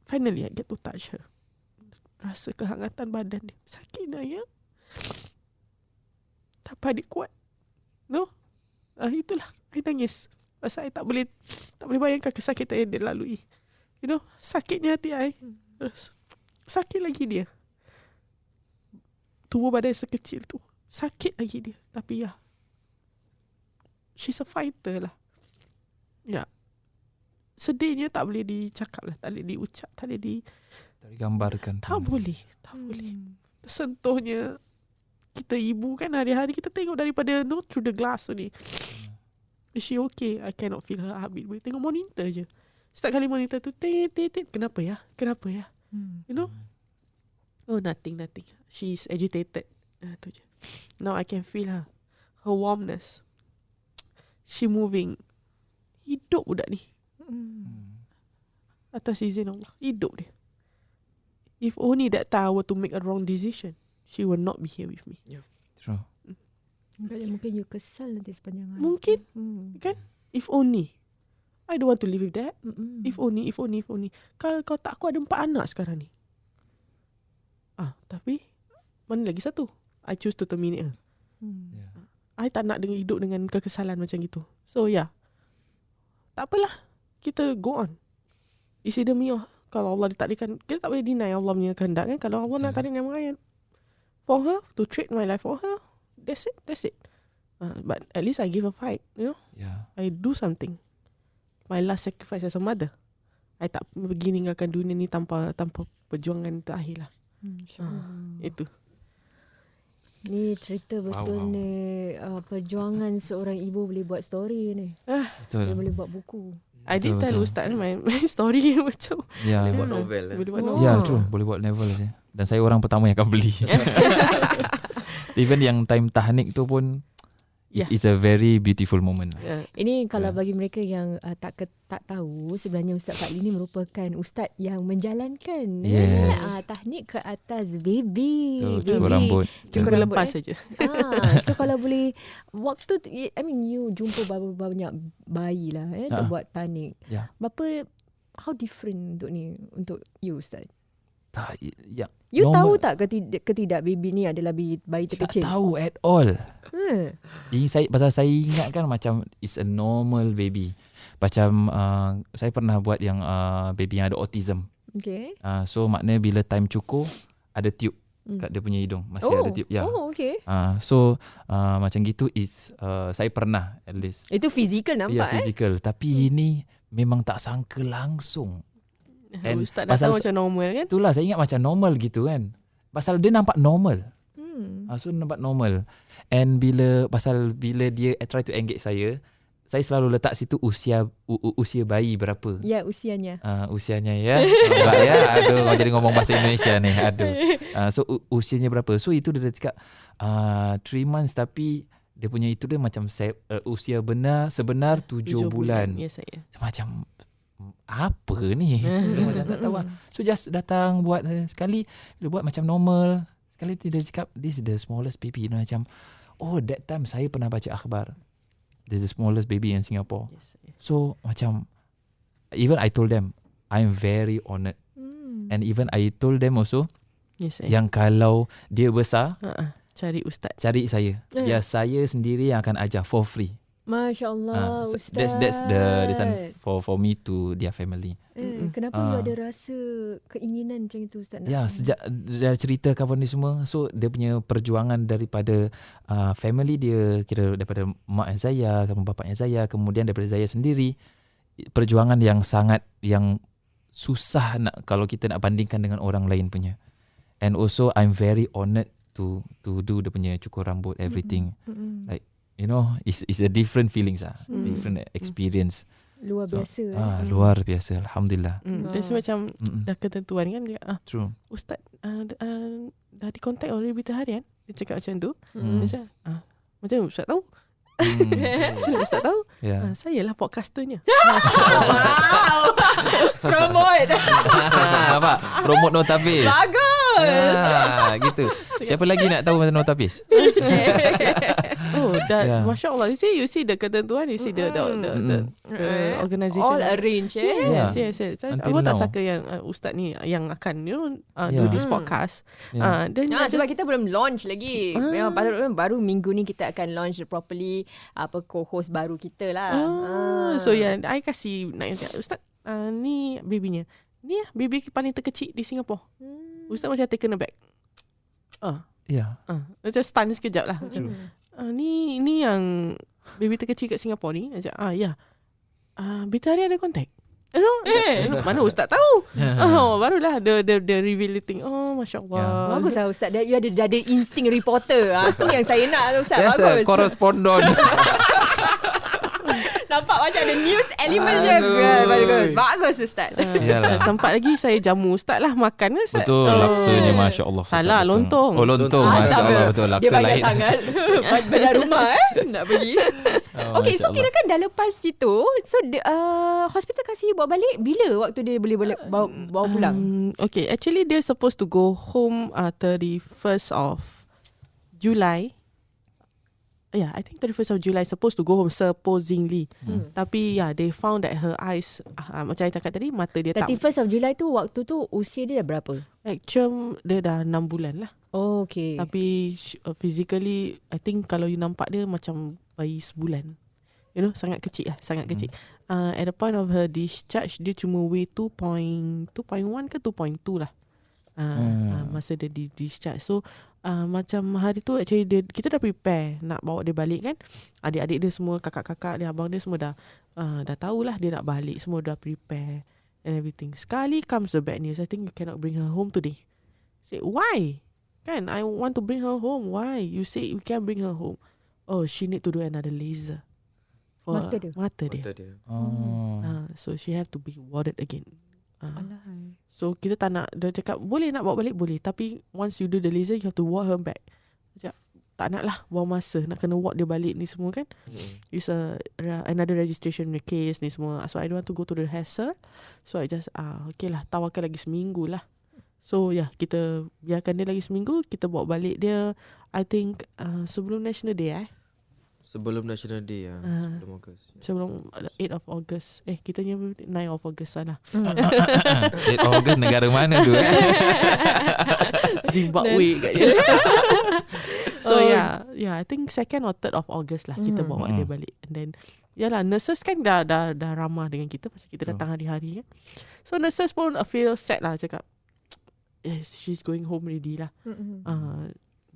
Finally I get to touch her. Rasa kehangatan badan dia. Sakit dah ya. Tapi adik kuat. No? Itulah I nangis. Pasal I tak boleh bayangkan kesakitan yang dia lalui. You know, sakitnya hati I. Sakit lagi dia. Tubuh badan sekecil tu. Sakit lagi dia. Tapi ya, she's a fighter lah. Ya. Sedihnya tak boleh dicakap lah. Tak boleh diucap. Tak boleh digambarkan. Tak boleh. Sentuhnya kita ibu kan, hari-hari kita tengok daripada through the glass ni. Is she okay? I cannot feel her heartbeat. Boleh tengok monitor je. Setiap kali monitor tu tit. Kenapa ya? You know? Oh, nothing. She's agitated. Tu je. Now I can feel her warmness. She moving. Hidup budak ni. Atas izin Allah. Hidup dia. If only that time I were to make a wrong decision, she will not be here with me. Yeah. True. Mungkin you kesal nanti sepanjang hari. Mungkin. Kan? If only. I don't want to live with that. If only. Kalau kau tak, aku ada 4 anak sekarang ni. Tapi mana lagi satu? I choose to terminate her. Yeah. I tak nak hidup dengan kekesalan macam gitu. So yeah. Tak apalah. Kita go on. Isi demi kalau Allah ditakdirkan, kita tak boleh deny Allah punya kehendak kan. Kalau Allah nak takdirkan yang lain for her, to trade my life for her, that's it. But at least I give a fight, you know. Yeah. I do something. My last sacrifice as a mother. I tak pergi ninggalkan dunia ni tanpa perjuangan terakhir lah. Itu. Ni cerita betul Wow. ni. Perjuangan seorang ibu boleh buat story ni. Betul. Dia boleh buat buku. I did tell Betul. Ustaz my story macam Ya. Boleh buat novel lah. boleh buat Oh. novel. Ya, true. Boleh buat level je. Dan saya orang pertama yang akan beli. Even yang time tahnik tu pun it's a very beautiful moment. Ini kalau Ya. bagi mereka yang tak tahu, sebenarnya Ustaz Fadli ni merupakan ustaz yang menjalankan Yes. tahnik ke atas baby. Cukur rambut. Cukup Cukur lepas rambut, saja. So kalau boleh waktu tu, you jumpa banyak bayi lah untuk buat tahnik. Ya. How different untuk you Ustaz? Tak, ya. You Normal. tahu tak ke tidak baby ni adalah bayi terkecil? Tak tahu at all. Hmm. Pasal saya ingat kan macam it's a normal baby. Macam saya pernah buat yang baby yang ada autism. Okay. So maknanya bila time cukur ada tube kat dia punya hidung. Masih ada tube. Ya. Oh, okay. So macam gitu is saya pernah at least. Itu physical nampak Ya, physical. Tapi ini memang tak sangka langsung. And Ustaz dah pasal tahu macam normal kan. Itulah saya ingat macam normal gitu kan. Pasal dia nampak normal. Hmm. So nampak normal. And bila dia try to engage saya selalu letak situ usia bayi berapa. Ya, usianya. Usianya ya. Nampak ya. Aduh, jadi ngomong bahasa Indonesia ni. Aduh. So usianya berapa? So itu dia dah cakap 3 months tapi dia punya itu dia macam usia sebenar 7 bulan. Ya saya. Macam apa ni? So, macam tak tahu lah. So just datang buat sekali, dia buat macam normal. Sekali dia cakap this is the smallest baby. Macam that time saya pernah baca akhbar. This is the smallest baby in Singapore. Yes, saya. So macam even I told them I'm very honoured. And even I told them also Yes, saya. yang kalau dia besar Cari ustaz. cari saya. Ya saya sendiri yang akan ajar for free. Masya Allah, So Ustaz. that's the reason for me to their family. Kenapa you ada rasa keinginan macam itu Ustaz? Ya, sejak dari cerita kawan ni semua, so dia punya perjuangan daripada family dia, kira daripada mak saya, bapaknya saya, kemudian daripada saya sendiri, perjuangan yang susah kalau kita nak bandingkan dengan orang lain punya. And also I'm very honoured to do dia punya cukur rambut, everything. Like it's a different feelings different experience. Luar biasa. Luar biasa, alhamdulillah. Dia macam dah ketentuan kan dia. True. Ustaz dah di contact oleh Berita Harian. Dia cakap macam tu. Macam macam Ustaz tahu? Macam Ustaz tahu? Saya lah podcasternya. Wow. Promote. Nampak? Promote Notabis. Bagus. Gitu. Siapa lagi nak tahu pasal Notabis? Masya Allah. You see the ketentuan, you see the organisation. All arranged. Yes. Aku tak sangka yang Ustaz ni yang akan do this podcast. Sebab kita belum launch lagi. Memang baru minggu ni kita akan launch properly co-host baru kita lah. So I kasih Ustaz, ni babynya. Ni baby paling terkecil di Singapore. Ustaz macam taken aback. Macam stun sekejap lah. Ni yang baby terkecil kat Singapore ni. Macam Berita Harian ada contact. Mana Ustaz tahu? Barulah the revealing. Masya Allah. Bagus lah Ustaz. You ada insting reporter. Tu yang saya nak Ustaz. Bagus. Korespondon. Nampak macam ada news element dia. Bagus Ustaz. Sempat lagi saya jamu Ustaz lah makan Ustaz. Betul, laksanya Masya Allah. Salah, lontong. Oh, lontong. Masya Allah, betul. Laksa dia banyak lain. sangat. Benar rumah nak pergi. Okay, so kira kan dah lepas itu, so hospital kasih bawa balik bila waktu dia boleh bawa pulang? Okay, actually they're supposed to go home 31st of July. I think 31st of July supposed to go home supposedly. Tapi they found that her eyes macam saya cakap tadi, mata dia 31st of July tu waktu tu usia dia dah berapa? Actually dia dah 6 bulan lah. Oh, okay. Tapi physically I think kalau you nampak dia macam bayi sebulan. Sangat kecil lah, sangat kecil. At the point of her discharge dia cuma weigh 2.1 ke 2.2 lah. Masa dia discharge. So macam hari tu actually kita dah prepare nak bawa dia balik kan. Adik-adik dia semua, kakak-kakak dia, abang dia semua dah tahulah dia nak balik. Semua dah prepare and everything. Sekali comes the bad news. I think you cannot bring her home today. Say, why? Kan, I want to bring her home. Why? You say we can't bring her home. Oh, she need to do another laser. For mata dia. So she have to be warded again. So kita tak nak. Dia cakap boleh nak bawa balik, boleh. Tapi once you do the laser, you have to ward her back. Cakap, tak nak lah buang masa. Nak kena ward dia balik ni semua kan. It's another registration case ni semua. So I don't want to go to the hassle. So I just okay lah, tawakal lagi seminggu lah. So kita biarkan dia lagi seminggu. Kita bawa balik dia I think sebelum National Day Sebelum National Day sebelum Ogos. Sebelum 8 of August. Kitanya 9 of August lah. 8 August negara mana tu? Zimbabwe katnya. So I think 2nd or 3rd of August lah kita bawa dia balik. And then nurses kan dah ramah dengan kita pasal kita datang hari-hari kan. So nurses pun feel sad lah, cakap yes, she's going home already lah.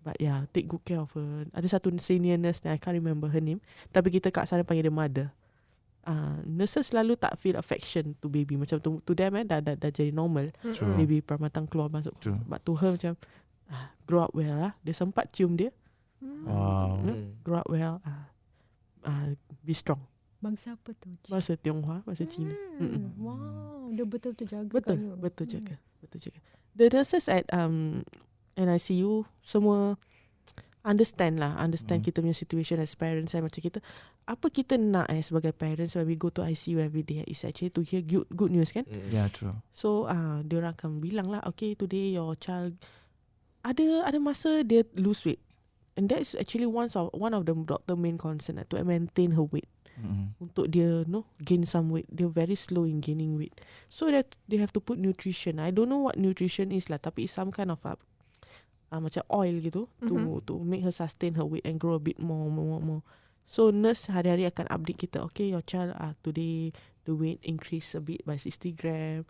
But take good care of her. Ada satu senior nurse I can't remember her name, tapi kita kat sana panggil dia mother. Nurses selalu tak feel affection to baby. Macam to them dah jadi normal. Baby permatang keluar masuk. But to her macam grow up well lah. Dia sempat cium dia. Grow up well. Be strong. Bangsa apa tu? Bahasa Tionghoa, bahasa Cina. Wow, dia betul-betul jaga. Betul jaga. The nurses at NICU semua understand kita punya situation as parents. Macam kita, apa kita nak sebagai parents when we go to ICU every day is actually to hear good news kan. True. So diorang akan bilang lah, okay, today your child ada masa dia lose weight, and that is actually one of the doctor main concern to maintain her weight. Untuk dia gain some weight. Dia very slow in gaining weight, so that they have to put nutrition. I don't know what nutrition is lah, tapi it's some kind of macam oil gitu to make her sustain her weight and grow a bit more. So nurse hari-hari akan update kita, okay, your child today the weight increase a bit by 60 gram.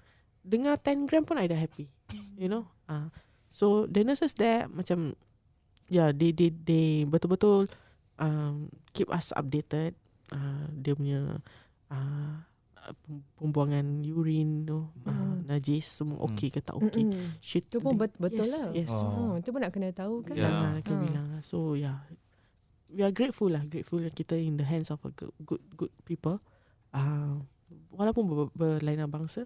Dengar 10 gram pun I dah happy. So the nurses there macam they betul-betul keep us updated. Dia punya pembuangan urine tu, najis semua okey ke tak okey. Shit Itu pun betul yes, lah. Yes. Itu pun nak kena tahu kan. Nak kena bilang. So we are grateful that kita in the hands of a good people. Walaupun berlainan bangsa.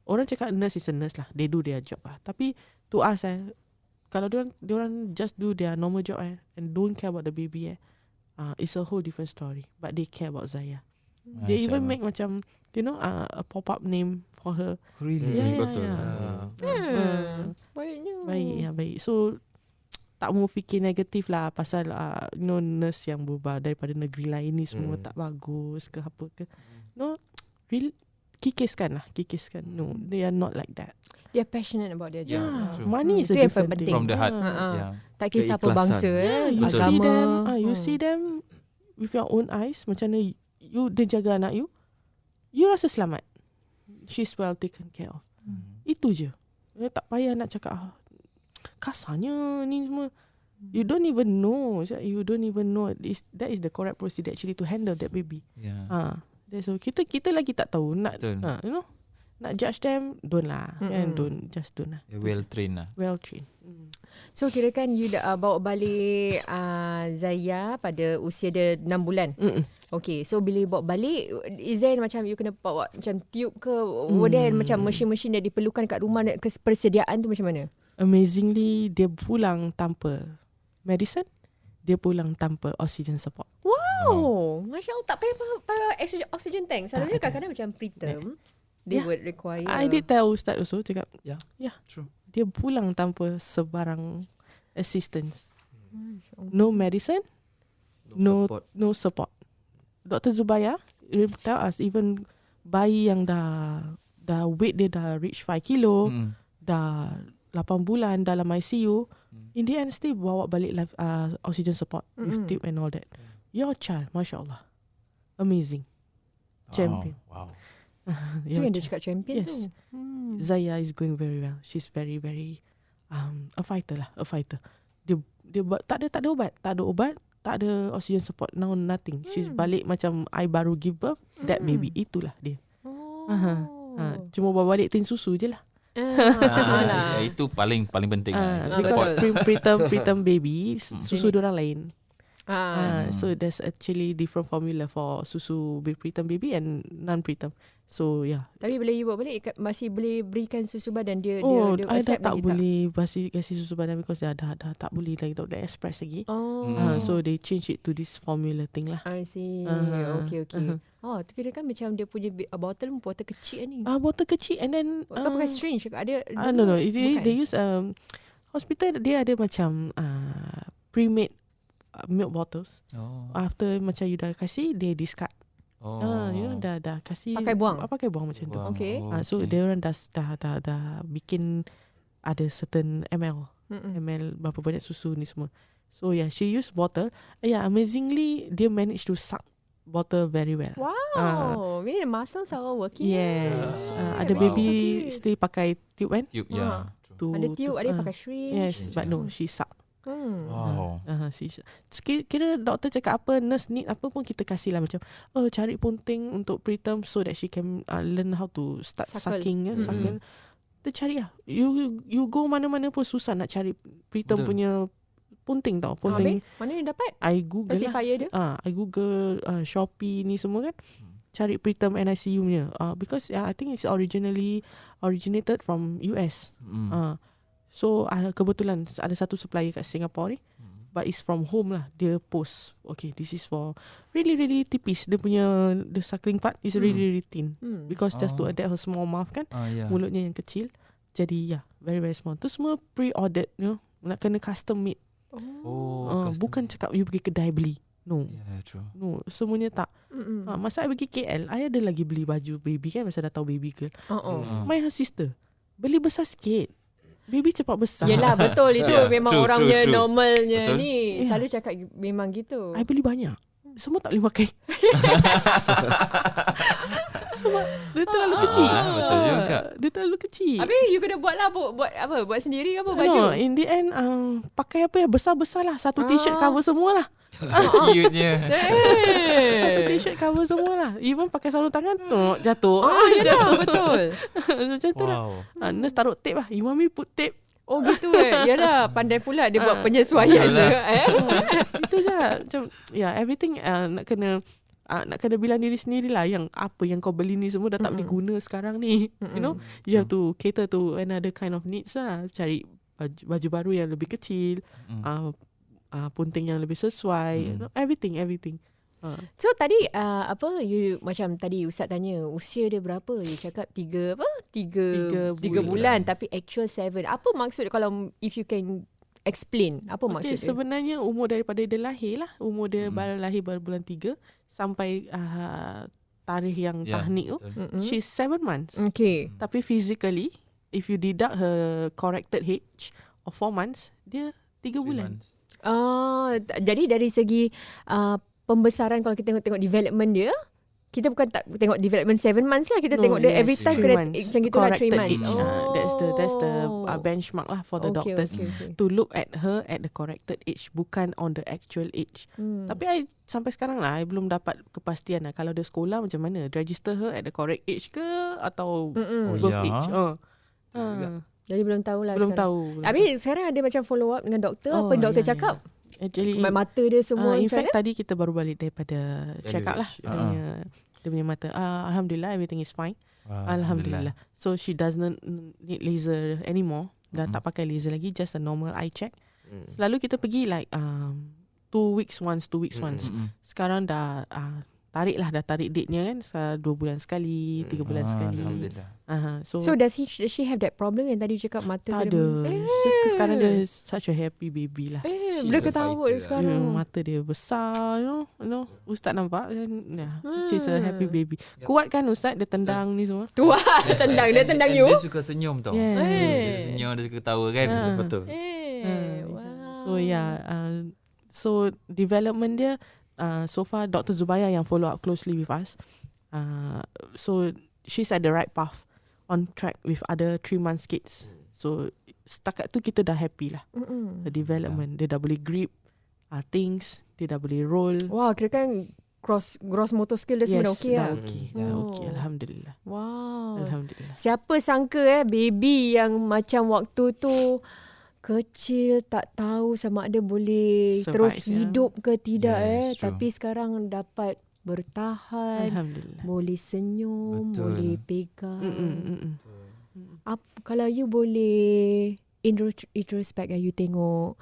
Orang cakap nurse is a nurse lah. They do their job lah. Tapi to us kalau diorang just do their normal job and don't care about the baby it's a whole different story. But they care about Zaya. They even make macam a pop-up name for her. Really? Betul. Baik. So tak mau fikir negatif lah pasal nurse yang berubah daripada negeri lain ni semua tak bagus ke apa ke. No, real kikiskan. No, they are not like that. They are passionate about their job. Money is a Itu yang different penting. thing. From the heart. Tak kisah apa bangsa You Betul. see agama. them, you see them with your own eyes. Macam mana dia jaga anak you rasa selamat. She's well taken care of. Itu je. Tak payah nak cakap kasarnya ni semua. You don't even know. That is the correct procedure actually to handle that baby. So kita lagi tak tahu nak nak judge them, don't lah. Don't lah. Well trained lah. Well trained. So kirakan you dah bawa balik Zaya pada usia dia 6 bulan. Okay, so bila you bawa balik, is there macam you kena bawa macam tube ke? Were there macam mesin-mesin yang diperlukan kat rumah, persediaan tu macam mana? Amazingly, dia pulang tanpa medicine. Dia pulang tanpa oxygen support. Wow, Masya Allah, tak payah oxygen tank. Selalunya kadang-kadang macam preterm, they would require. I did tell Ustaz also, cakap, True. dia pulang tanpa sebarang assistance. No medicine, no support. Dr. Zubaya tell us even bayi yang dah weight dia dah reach 5 kilo, dah 8 bulan dalam ICU, in the end still bawa balik oxygen support with tube and all that. Your child, Masya Allah, amazing, champion. Wow. Itu yang dia cakap champion Yes. tu. Zaya is going very well. She's very very a fighter. Dia tak ada ubat, tak ada oxygen support, nothing. She's balik macam I baru give birth that baby. Itulah dia. Cuma bawa balik tin susu je lah. Itu paling penting. Because preterm baby susu dorang lain. So there's actually different formula for susu preterm baby and non-preterm. So Tapi bila you bawa balik, masih boleh berikan susu badan dia? Dia I dah accept tak lagi boleh kasih susu badan because dah tak boleh lagi, tak boleh express lagi. So they change it to this formula thing lah. I see. Okay. Tu kira kan macam dia punya bottle kecil ni. Botol kecil and then Kau pakai syringe ke? Ada no. They use hospital dia ada macam pre-made milk bottles. After macam you dah kasih, they discard. Dah kasih Pakai buang macam tu. Okay. So dia orang dah bikin ada certain ml berapa banyak susu ni semua. So she use bottle. Amazingly dia manage to suck bottle very well. Wow, meaning the muscles are all working. Yes. Ada baby still pakai tube kan? Tube, Ada tube, ada pakai syringe. Yes, but no, she suck. Wow. Kira doktor cakap apa, nurse need apa pun kita kasih lah macam cari punting untuk preterm so that she can learn how to start sucking. Suckle. Kita cari lah. You go mana-mana pun susah nak cari preterm punya punting tau. Punting. Mana yang dapat? I Google Kasih lah. fire dia? I Google Shopee ni semua kan. Cari preterm NICU punya. Because I think it's originated from US. So kebetulan ada satu supplier kat Singapore ni, but it's from home lah. Dia post, okay, this is for really really tipis. Dia punya the suckling part is really really thin because just to adapt her small mouth kan, mulutnya yang kecil. Jadi very very small. Tu semua pre-ordered, nak kena custom made. Bukan cakap you pergi kedai beli. No. True. No, semuanya tak. Masa I pergi KL, I ada lagi beli baju baby kan, masa dah tahu baby girl. My sister beli besar sikit. Baby cepat besar. Yelah, betul. Itu memang orangnya true. normalnya Betul. ni. Selalu cakap memang gitu. I beli banyak. Semua tak boleh pakai. Sebab dia terlalu kecil. Betul juga. Dia terlalu kecil. Habis you kena buat lah, buat apa? Buat sendiri ke apa baju? No, in the end pakai apa yang besar-besar lah. Satu t-shirt cover semua lah. Cute-nya. Satu t-shirt cover semua lah. Even pakai sarung tangan jatuh. Yalah, betul. Macam tu lah. Nurse taruh tape lah. You want me put tape? Oh gitu Yalah, pandai pula dia buat penyesuaian tu. Itu je. Macam everything nak kena bilang diri sendiri lah yang apa yang kau beli ni semua dah tak boleh guna sekarang ni. You know, you have to cater to another kind of needs lah. Cari baju baru yang lebih kecil, punting yang lebih sesuai, you know, everything. So tadi you macam tadi Ustaz tanya usia dia berapa? You cakap 3 bulan tapi actual 7. Apa maksud kalau if you can explain apa maksud dia? Sebenarnya umur daripada dia lahir lah. Umur dia lahir baru bulan 3 sampai tarikh yang tahnik tu. She's 7 months. Okay. Tapi physically, if you deduct her corrected age of 4 months, dia 3 bulan. Jadi dari segi pembesaran, kalau kita tengok development dia, kita bukan tak tengok development 7 months lah, kita tengok dia every time kena macam gitulah 3 months. That's the benchmark lah for the doctors to look at her at the corrected age, bukan on the actual age. Tapi sampai sekarang lah I belum dapat kepastian lah kalau dia sekolah macam mana, register her at the correct age ke atau birth age. Jadi belum tahulah. Belum sekarang. tahu. Habis sekarang ada macam follow up dengan doktor. Apa doktor cakap? Actually, mata dia semua in fact mana? tadi kita baru balik daripada check up lah. Dia punya mata. Alhamdulillah everything is fine. Alhamdulillah. So she doesn't need laser anymore. Dah tak pakai laser lagi, just a normal eye check. Selalu kita pergi like 2 weeks once. Sekarang dah tarik date nya kan. 2 bulan sekali, 3 bulan sekali. Alhamdullah. So does she have that problem yang tadi cakap mata tak dia? ada. Sekarang dia such a happy baby lah. Boleh ketawa sekarang. Mata dia besar, you know. Ustaz nampak kan. She's a happy baby. Kuat kan Ustaz dia tendang ni semua. Tuan dia tendang you. Dia suka senyum tau. Dia senyum, dia suka ketawa kan. Betul. So so development dia so far Dr. Zubaida yang follow up closely with us. So she's at the right path, on track with other 3 months kids. So setakat tu kita dah happy lah. The development, dia dah boleh grip things, dia dah boleh roll. Wah, kira kan gross motor skill dia semua dah okey lah. Dah okey, alhamdulillah. Wow. Alhamdulillah. Siapa sangka baby yang macam waktu tu kecil tak tahu sama ada boleh Survive, terus hidup ke tidak True. tapi sekarang dapat bertahan, Alhamdulillah. boleh senyum, boleh pegang. Kalau you boleh introspect, you tengok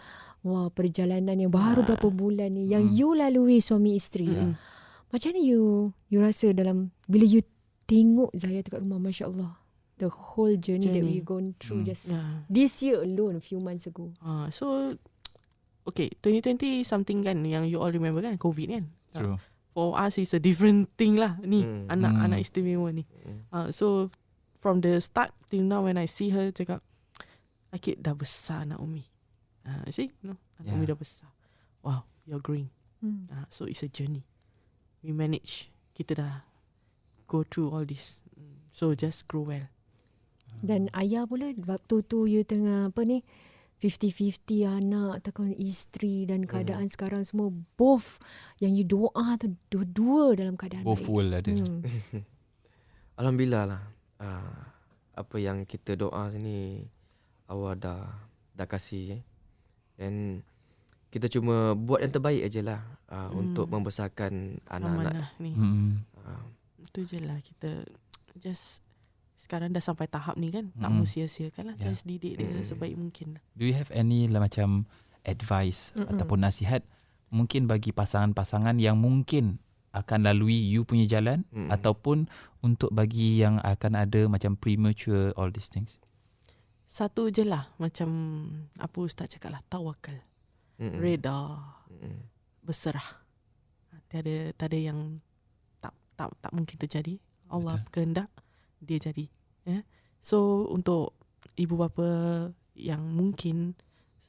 perjalanan yang baru berapa bulan ni yang you lalui suami isteri. Macam mana you rasa dalam bila you tengok Zaya dekat rumah, Masya Allah, the whole journey that we gone through just this year alone, a few months ago. So okay, 2020 something kan yang you all remember kan, COVID kan. True. For us it's a different thing lah ni, anak istimewa ni. So from the start till now when I see her cakap, Akid dah besar anak Umi. See, anak Umi dah besar. Wow, you're growing. So it's a journey. We manage. Kita dah go through all this. So just grow well. Dan ayah pula waktu tu you tengah 50-50 anak ataupun isteri dan keadaan sekarang semua both yang you doa tu dua-dua dalam keadaan Both baik. full ada. Alhamdulillah lah. Apa yang kita doa ni Allah dah kasih. Dan kita cuma buat yang terbaik aje lah untuk membesarkan anak-anak ni. Itu je lah, kita just sekarang dah sampai tahap ni kan, tak mau sia-siakan lah, just didik dia sebaik mungkin lah. Do you have any macam advice ataupun nasihat mungkin bagi pasangan-pasangan yang mungkin akan lalui you punya jalan ataupun untuk bagi yang akan ada macam premature all these things? Satu je lah, macam apa Ustaz cakap lah, tawakal, reda, berserah. Tiada yang tak mungkin terjadi. Allah kehendak dia jadi. So untuk ibu bapa yang mungkin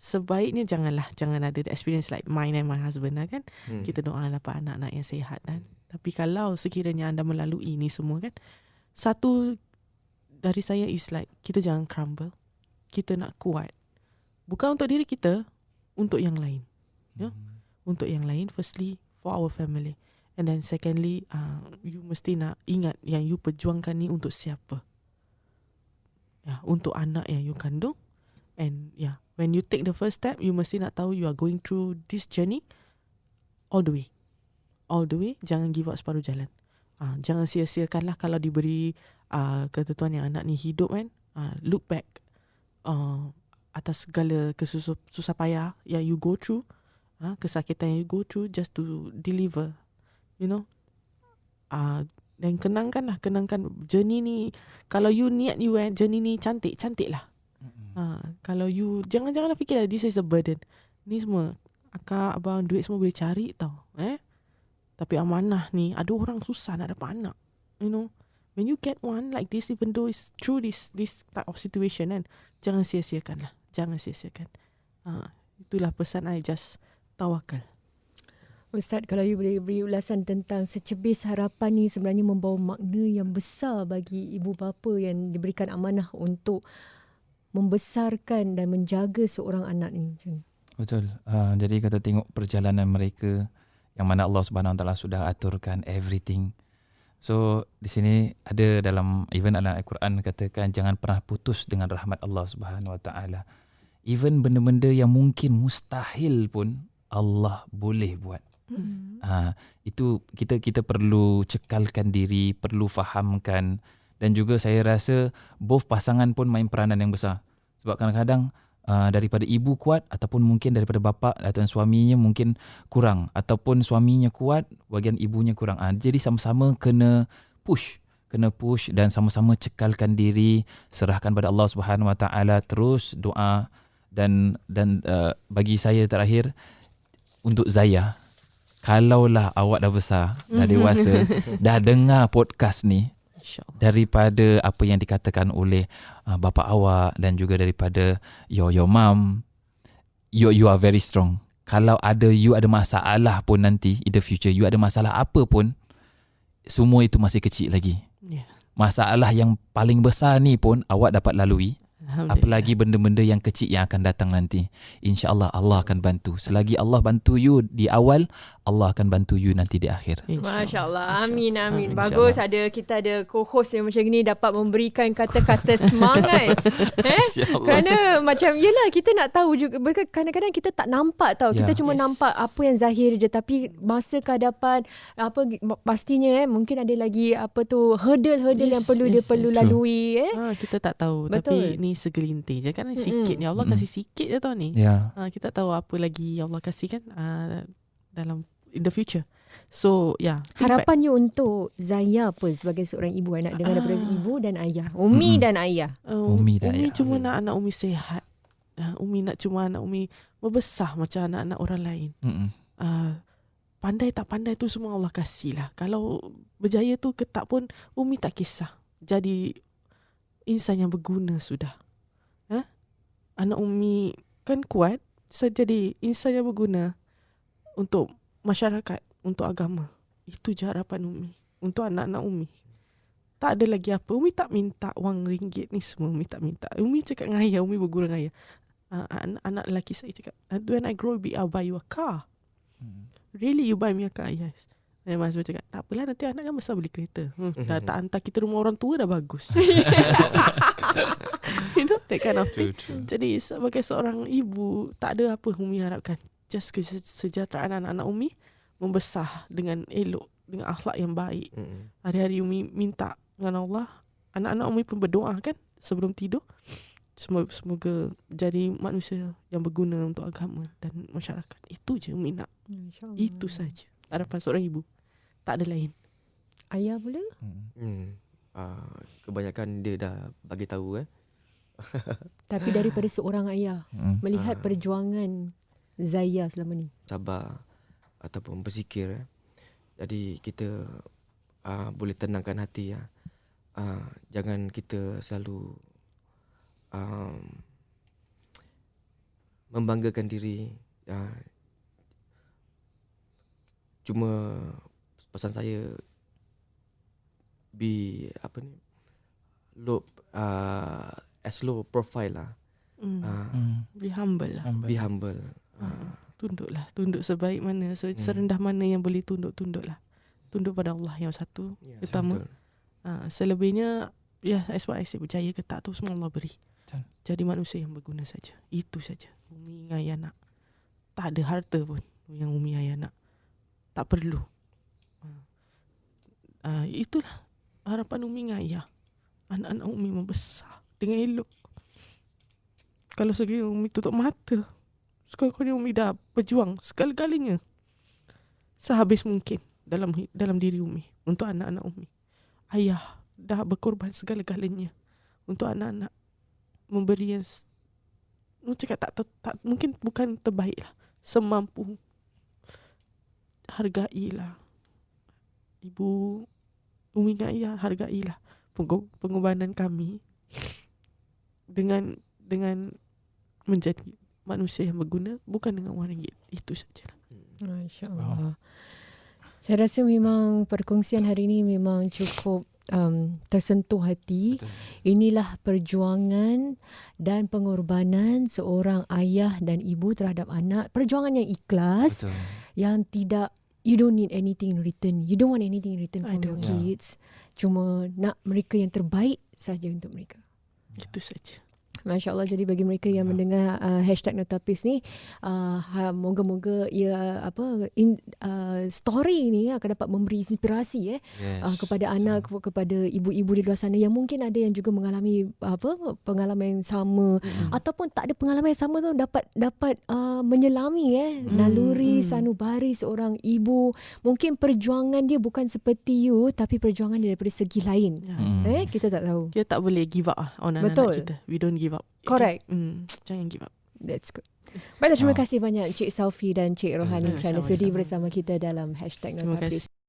sebaiknya jangan ada experience like mine and my husband lah kan. Kita doa dapat anak-anak yang sihat kan. Tapi kalau sekiranya anda melalui ni semua kan, satu dari saya is like, kita jangan crumble. Kita nak kuat. Bukan untuk diri kita, untuk yang lain. Ya? Untuk yang lain, firstly for our family. And then secondly, you mesti nak ingat yang you perjuangkan ni untuk siapa. Ya, untuk anak yang you kandung. And yeah, when you take the first step, you mesti nak tahu you are going through this journey all the way. All the way, jangan give up separuh jalan. Jangan sia-siakanlah kalau diberi ketentuan yang anak ni hidup kan. Look back atas segala susah payah yang you go through, kesakitan yang you go through just to deliver, you know. Dan kenangkan journey ni. Kalau you niat you journey ni cantik lah. Kalau you janganlah fikirlah this is a burden. Ni semua akak, abang, duit semua boleh cari tau. Tapi amanah ni, ada orang susah nak dapat anak. You know, when you get one like this, even though it's through this type of situation kan, jangan sia-siakan lah. Jangan sia-siakan. Itulah pesan I, just tawakal. Ustaz, kalau you boleh beri ulasan tentang secebis harapan ni sebenarnya membawa makna yang besar bagi ibu bapa yang diberikan amanah untuk membesarkan dan menjaga seorang anak ni. Betul. Jadi kita tengok perjalanan mereka yang mana Allah Subhanahu Wa Taala sudah aturkan everything. So di sini ada dalam even dalam Al-Quran katakan jangan pernah putus dengan rahmat Allah Subhanahu Wa Taala. Even benda-benda yang mungkin mustahil pun Allah boleh buat. Itu kita perlu cekalkan diri, perlu fahamkan, dan juga saya rasa both pasangan pun main peranan yang besar. Sebab kadang-kadang daripada ibu kuat ataupun mungkin daripada bapa atau suaminya mungkin kurang, ataupun suaminya kuat bahagian ibunya kurang. Jadi sama-sama kena push dan sama-sama cekalkan diri, serahkan pada Allah Subhanahu Wa Taala, terus doa dan bagi saya terakhir untuk Zaya, kalaulah awak dah besar, dah dewasa, dah dengar podcast ni, daripada apa yang dikatakan oleh bapa awak dan juga daripada your mom, you are very strong. Kalau you ada masalah pun nanti in the future, you ada masalah apa pun, semua itu masih kecil lagi. Masalah yang paling besar ni pun awak dapat lalui, apalagi benda-benda yang kecil yang akan datang nanti. InsyaAllah Allah akan bantu. Selagi Allah bantu you di awal, Allah akan bantu you nanti di akhir. Masya Allah. Amin. Bagus kita ada co-host yang macam ni dapat memberikan kata-kata semangat. Kerana macam yelah, kita nak tahu juga, kadang-kadang kita tak nampak tau. Kita cuma nampak apa yang zahir je, tapi masa kehadapan pastinya mungkin ada lagi hurdle yang perlu lalui. Kita tak tahu. Betul. Tapi ni segelintir je kan, sikit ni Allah kasih sikit je tau ni. Kita tahu apa lagi Allah kasih kan dalam in the future. So harapan you untuk Zaya apa sebagai seorang ibu, nak dengar daripada ibu dan ayah, Umi dan ayah. Umi cuma nak anak Umi sihat. Umi nak cuma anak Umi membesar macam anak-anak orang lain. Pandai tak pandai tu semua Allah kasih lah. Kalau berjaya tu ke tak pun Umi tak kisah. Jadi insan yang berguna sudah. Anak Umi kan kuat, saya jadi insan yang berguna untuk masyarakat, untuk agama. Itu je harapan Umi untuk anak-anak Umi. Tak ada lagi apa. Umi tak minta wang ringgit ni semua. Umi tak minta. Umi cakap dengan ayah, Umi bergurau dengan ayah. Anak lelaki saya cakap, when I grow big, I'll buy you a car. Really, you buy me a car? Yes. Dan Mas Azwar cakap, tak apalah, nanti anak kan besar beli kereta. Dah tak hantar kita rumah orang tua dah bagus. You know, that kind of thing. Jadi sebagai seorang ibu, tak ada apa Umi harapkan. Just kesejahteraan anak-anak Umi membesar dengan elok, dengan akhlak yang baik. Hari-hari Umi minta dengan Allah, anak-anak Umi pun berdoa kan sebelum tidur. Semoga jadi manusia yang berguna untuk agama dan masyarakat. Itu je Umi nak. Itu saja harapan seorang ibu. Tak ada lain. Ayah pula? Kebanyakan dia dah bagi tahu Tapi daripada seorang ayah, melihat perjuangan Zaya selama ni, sabar ataupun berzikir. Jadi kita boleh tenangkan hati. Jangan kita selalu membanggakan diri. Cuma pesan saya as low profile lah. Be humble lah. Be humble. Tunduk sebaik mana, serendah mana yang boleh tunduklah. Tunduk pada Allah yang satu utama. Selebihnya that's what I say, percaya ke tak tu semua Allah beri. Jadi manusia yang berguna saja. Itu saja. Umi ayah nak. Tak ada harta pun yang Umi ayah nak. Tak perlu. Itulah harapan Umi dengan ayah. Anak-anak Umi membesar dengan elok. Kalau segi Umi tutup mata, sekali-kali Umi dah berjuang segala-galanya sehabis mungkin dalam diri Umi untuk anak-anak Umi. Ayah dah berkorban segala-galanya untuk anak-anak, memberi yang cakap tak mungkin bukan terbaik lah, semampu. Hargailah ibu Umi dengan ayah, hargailah pengorbanan kami dengan menjadi manusia yang berguna, bukan dengan wang ringgit. Itu sajalah. Masya-Allah. Saya rasa memang perkongsian hari ini memang cukup tersentuh hati. Betul. Inilah perjuangan dan pengorbanan seorang ayah dan ibu terhadap anak. Perjuangan yang ikhlas, Betul. yang tidak, you don't need anything in return. You don't want anything in return from your kids. Cuma nak mereka yang terbaik saja untuk mereka. Itu saja. Masya Allah. Jadi bagi mereka yang mendengar hashtag Notapis ni, moga-moga ia story ni akan dapat memberi inspirasi kepada anak, kepada ibu-ibu di luar sana yang mungkin ada yang juga mengalami pengalaman yang sama, ataupun tak ada pengalaman yang sama tu, dapat menyelami naluri sanubari seorang ibu. Mungkin perjuangan dia bukan seperti you, tapi perjuangan dia daripada segi lain. Kita tak tahu. Kita tak boleh give up on anak-anak Betul. kita. We don't give up. Correct. Jangan give up. That's good. Baiklah, terima kasih banyak Cik Saufi dan Cik Rohani kerana Sama-sama. sudi bersama kita dalam hashtag Terima Notapis. kasih.